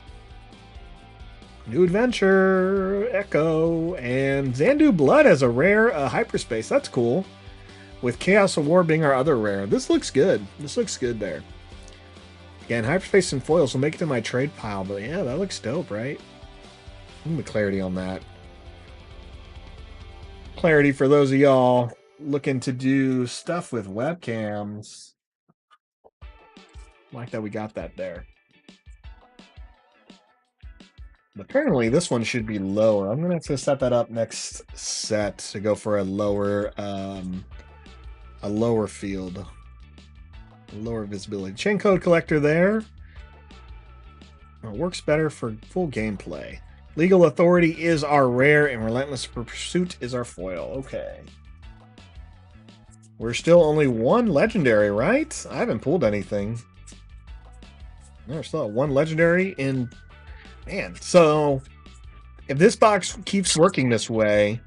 New adventure, Echo, and Xandu Blood as a rare hyperspace. That's cool. With Chaos of War being our other rare. This looks good. This looks good there. Again, hyperspace and foils will make it in my trade pile, but yeah, that looks dope, right? Give me clarity on that. Clarity for those of y'all looking to do stuff with webcams. Like that we got that there. But apparently this one should be lower. I'm going to have to set that up next set to go for a lower field. Lower visibility. Chain code collector there. It works better for full gameplay. Legal authority is our rare, and relentless pursuit is our foil. Okay. We're still only 1 legendary, right? I haven't pulled anything. There's still 1 legendary in... Man, so if this box keeps working this way,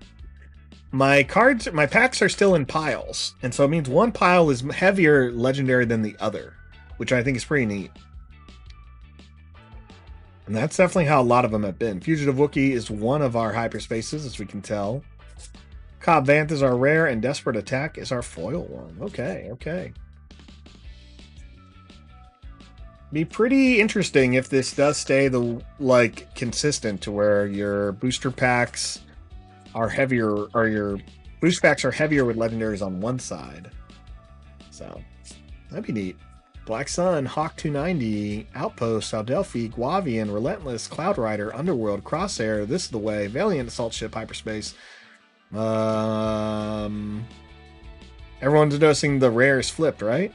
my packs are still in piles, and so it means one pile is heavier legendary than the other, which I think is pretty neat. And that's definitely how a lot of them have been. Fugitive Wookiee is one of our hyperspaces, as we can tell. Cobb Vanth is our rare, and Desperate Attack is our foil one. Okay, okay. Be pretty interesting if this does stay consistent to where your booster packs are heavier, or your boost packs are heavier with legendaries on one side. So that'd be neat. Black Sun, Hawk 290, Outpost, Adelphi, Guavian, Relentless, Cloud Rider, Underworld, Crosshair, This is the Way, Valiant, Assault Ship, Hyperspace. Everyone's noticing the rare is flipped, right?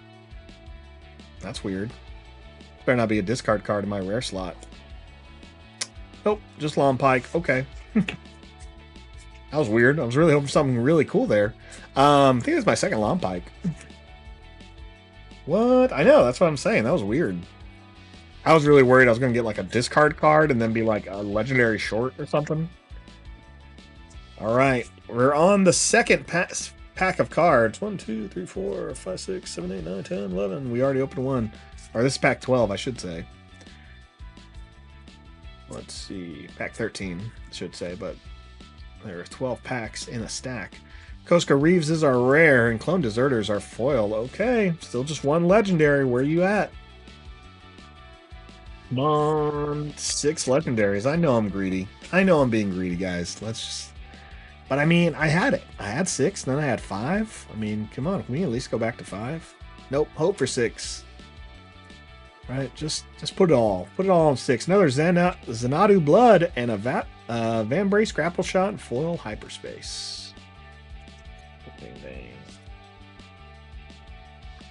That's weird. Better not be a discard card in my rare slot. Nope, just Long Pike. Okay. That was weird. I was really hoping for something really cool there. I think it's my second Long Pike. What? I know, that's what I'm saying. That was weird. I was really worried I was going to get like a discard card and then be like a legendary short or something. Alright, we're on the second pack of cards. 1, 2, 3, 4, 5, 6, 7, 8, 9, 10, 11. We already opened one. Or this is pack 12, I should say. Let's see. Pack 13, I should say, but there are 12 packs in a stack. Koska Reeves is our rare, and Clone Deserters are foil. Okay, still just 1 legendary. Where are you at? Come on, 6 legendaries. I know I'm greedy. I know I'm being greedy, guys. Let's just... But I mean, I had it. I had 6, then I had 5. I mean, come on, can we at least go back to 5? Nope, hope for 6. Right, just put it all. Put it all on 6. Another Xanadu Blood and a Van Brace Grapple Shot and foil hyperspace.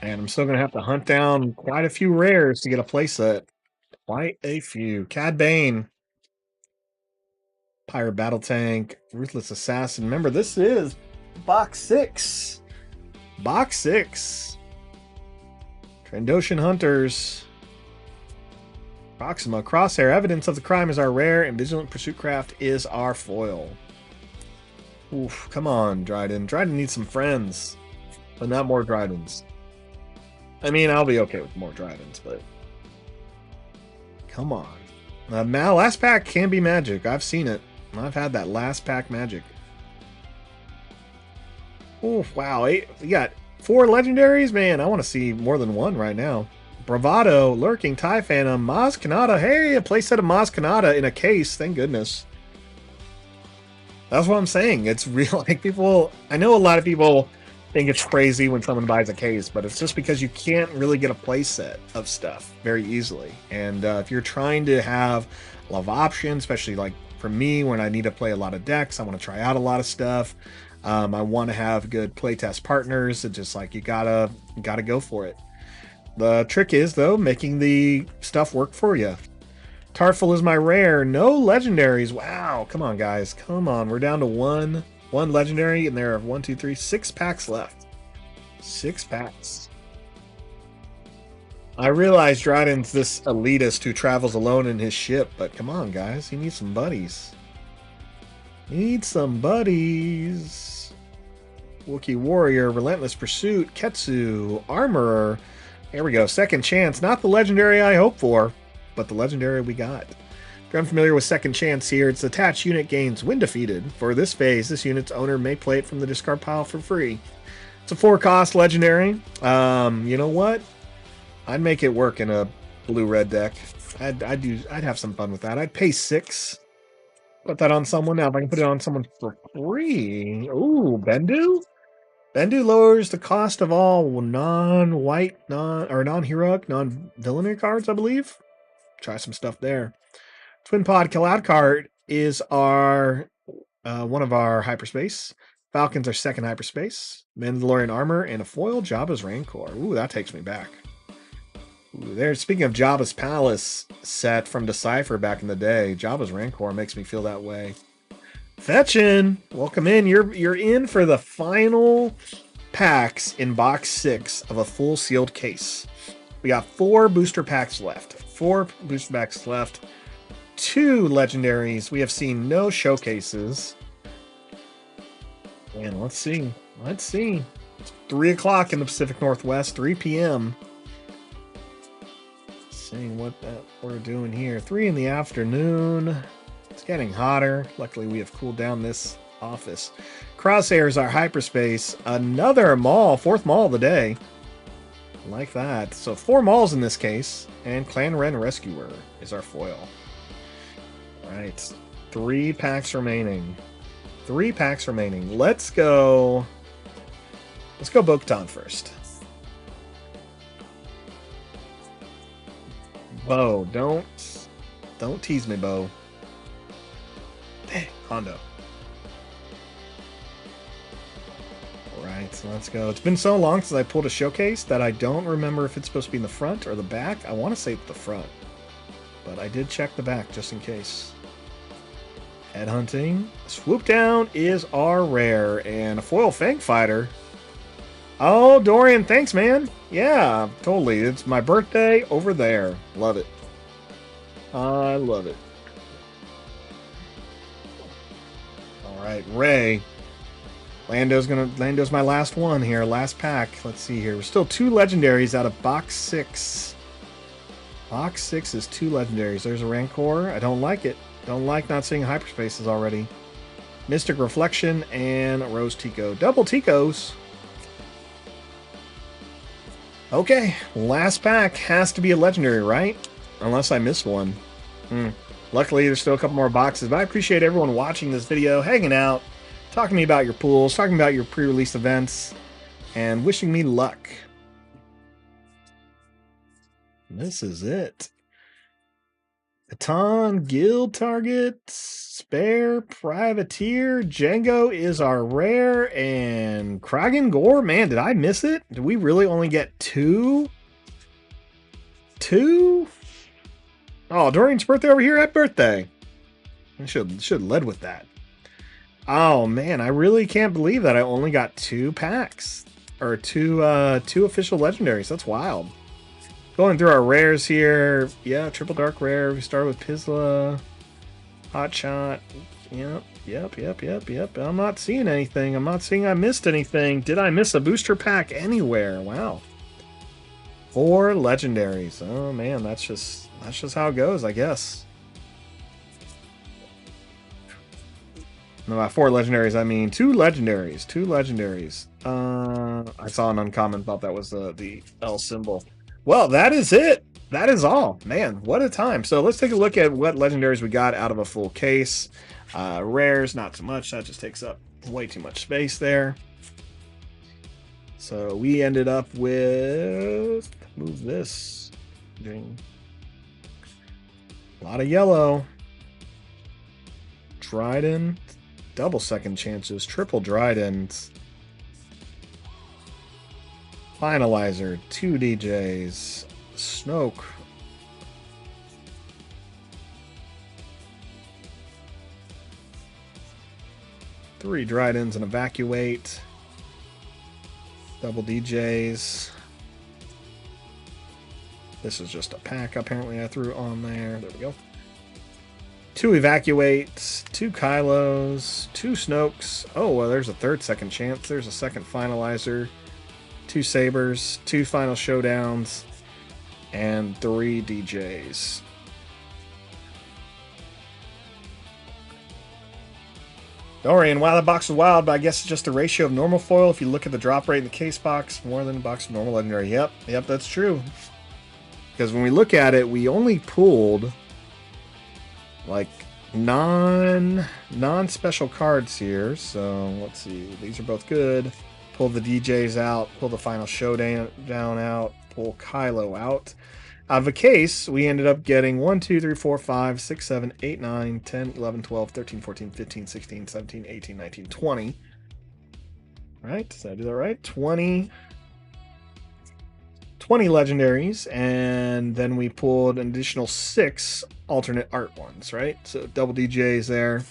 And I'm still going to have to hunt down quite a few rares to get a playset. Quite a few. Cad Bane. Pirate Battle Tank. Ruthless Assassin. Remember, this is box 6. Box 6. Trandoshan Hunters. Proxima. Crosshair. Evidence of the Crime is our rare, and Vigilant Pursuit Craft is our foil. Oof, come on, Dryden. Dryden needs some friends, but not more Drydens. I mean, I'll be okay with more Drydens, but come on. Now, last pack can be magic. I've seen it. I've had that last pack magic. Oh, wow. We got 4 legendaries? Man, I want to see more than 1 right now. Bravado, Lurking, TIE Phantom, Maz Kanata. Hey, a playset of Maz Kanata in a case. Thank goodness. That's what I'm saying. It's real. Like, people... I know a lot of people think it's crazy when someone buys a case, but it's just because you can't really get a playset of stuff very easily. And if you're trying to have a lot of options, especially like for me, when I need to play a lot of decks, I want to try out a lot of stuff. I want to have good playtest partners. It's just like you gotta go for it. The trick is, though, making the stuff work for you. Tarful is my rare. No legendaries. Wow. Come on, guys. Come on. We're down to one legendary, and there are 1, 2, 3, 6 packs left. 6 packs. I realize Dryden's this elitist who travels alone in his ship, but come on, guys. He needs some buddies. Need some buddies. Wookiee Warrior, Relentless Pursuit, Ketsu, Armorer. There we go. Second Chance. Not the legendary I hoped for, but the legendary we got. If you're unfamiliar with Second Chance here, it's attached unit gains when defeated. For this phase, this unit's owner may play it from the discard pile for free. It's a 4-cost legendary. You know what? I'd make it work in a blue-red deck. I'd have some fun with that. I'd pay 6. Put that on someone. Now, if I can put it on someone for free. Ooh, Bendu? Bendu lowers the cost of all non-white, non-heroic, non-villainy cards, I believe. Try some stuff there. Twin Pod Kill Out card is our one of our hyperspace. Falcons are second hyperspace. Mandalorian armor and a foil Jabba's Rancor. Ooh, that takes me back. Ooh, there. Speaking of Jabba's Palace set from Decipher back in the day, Jabba's Rancor makes me feel that way. Fetchin', welcome in. You're in for the final packs in box 6 of a full sealed case. We got 4 booster packs left. 4 booster packs left. 2 legendaries. We have seen no showcases. And let's see. It's 3 o'clock in the Pacific Northwest, 3 p.m. Seeing what we're doing here. 3 in the afternoon. It's getting hotter. Luckily, we have cooled down this office. Crosshairs are hyperspace. Another mall. 4th mall of the day. Like that. So 4 malls in this case. And Clan Ren Rescuer is our foil. All right. 3 packs remaining. 3 packs remaining. Let's go Bo-Katan first. Bo, don't tease me, Bo. Dang, Hondo. Alright, so let's go. It's been so long since I pulled a showcase that I don't remember if it's supposed to be in the front or the back. I want to say the front, but I did check the back just in case. Headhunting. Swoop Down is our rare, and a foil Fang Fighter. Oh, Dorian, thanks, man. Yeah, totally. It's my birthday over there. Love it. I love it. All right, Ray. Lando's my last one here, last pack. Let's see here. We're still 2 legendaries out of box 6. Box 6 is 2 legendaries. There's a Rancor. I don't like it. Don't like not seeing hyperspaces already. Mystic Reflection and Rose Tico. Double Ticos. Okay, last pack has to be a legendary, right? Unless I missed one. Luckily, there's still a couple more boxes, but I appreciate everyone watching this video, hanging out, talking to me about your pools, talking about your pre-release events, and wishing me luck. This is it. Baton, Guild Target, Spare, Privateer, Django is our rare, and Kragan Gore. Man, did I miss it? Did we really only get 2? 2? Oh, Dorian's birthday over here. Happy birthday. I should have led with that. Oh, man, I really can't believe that I only got 2 packs. Or 2 official legendaries. That's wild. Going through our rares here. Yeah, triple dark rare. We start with Pizla. Hotshot. Yep. I'm not seeing anything. I'm not seeing I missed anything. Did I miss a booster pack anywhere? Wow. 4 legendaries. Oh man, that's just how it goes, I guess. No, by 4 legendaries, I mean 2 legendaries. 2 legendaries. I saw an uncommon, thought that was the L symbol. Well, that is it. That is all. Man, what a time. So let's take a look at what legendaries we got out of a full case. Rares, not so much. That just takes up way too much space there. So we ended up with... Move this. A lot of yellow. Dryden. Double second chances. Triple Drydens. Finalizer, 2 DJs, Snoke, 3 Dryden's and Evacuate. Double DJs. This is just a pack apparently I threw on there. There we go. 2 Evacuates, 2 Kylos, 2 Snokes. Oh, well, there's a third second chance. There's a second Finalizer. 2 Sabers, 2 Final Showdowns, and 3 DJs. Dorian, wow, that box is wild, but I guess it's just a ratio of normal foil. If you look at the drop rate in the case box, more than a box of normal legendary. Yep, that's true. Because when we look at it, we only pulled like non-special cards here. So let's see, these are both good. Pull the DJs out, pull the Final Showdown out, pull Kylo out. Out of a case, we ended up getting 1, 2, 3, 4, 5, 6, 7, 8, 9, 10, 11, 12, 13, 14, 15, 16, 17, 18, 19, 20. Right? Did I do that right? 20 legendaries, and then we pulled an additional 6 alternate art ones, right? So double DJs there.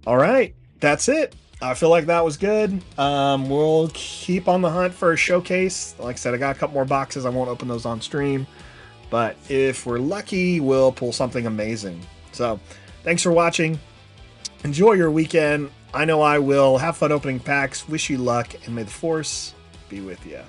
All right, that's it. I feel like that was good. We'll keep on the hunt for a showcase. Like I said, I got a couple more boxes. I won't open those on stream, but if we're lucky, we'll pull something amazing. So thanks for watching. Enjoy your weekend. I know I will. Have fun opening packs. Wish you luck, and may the Force be with you.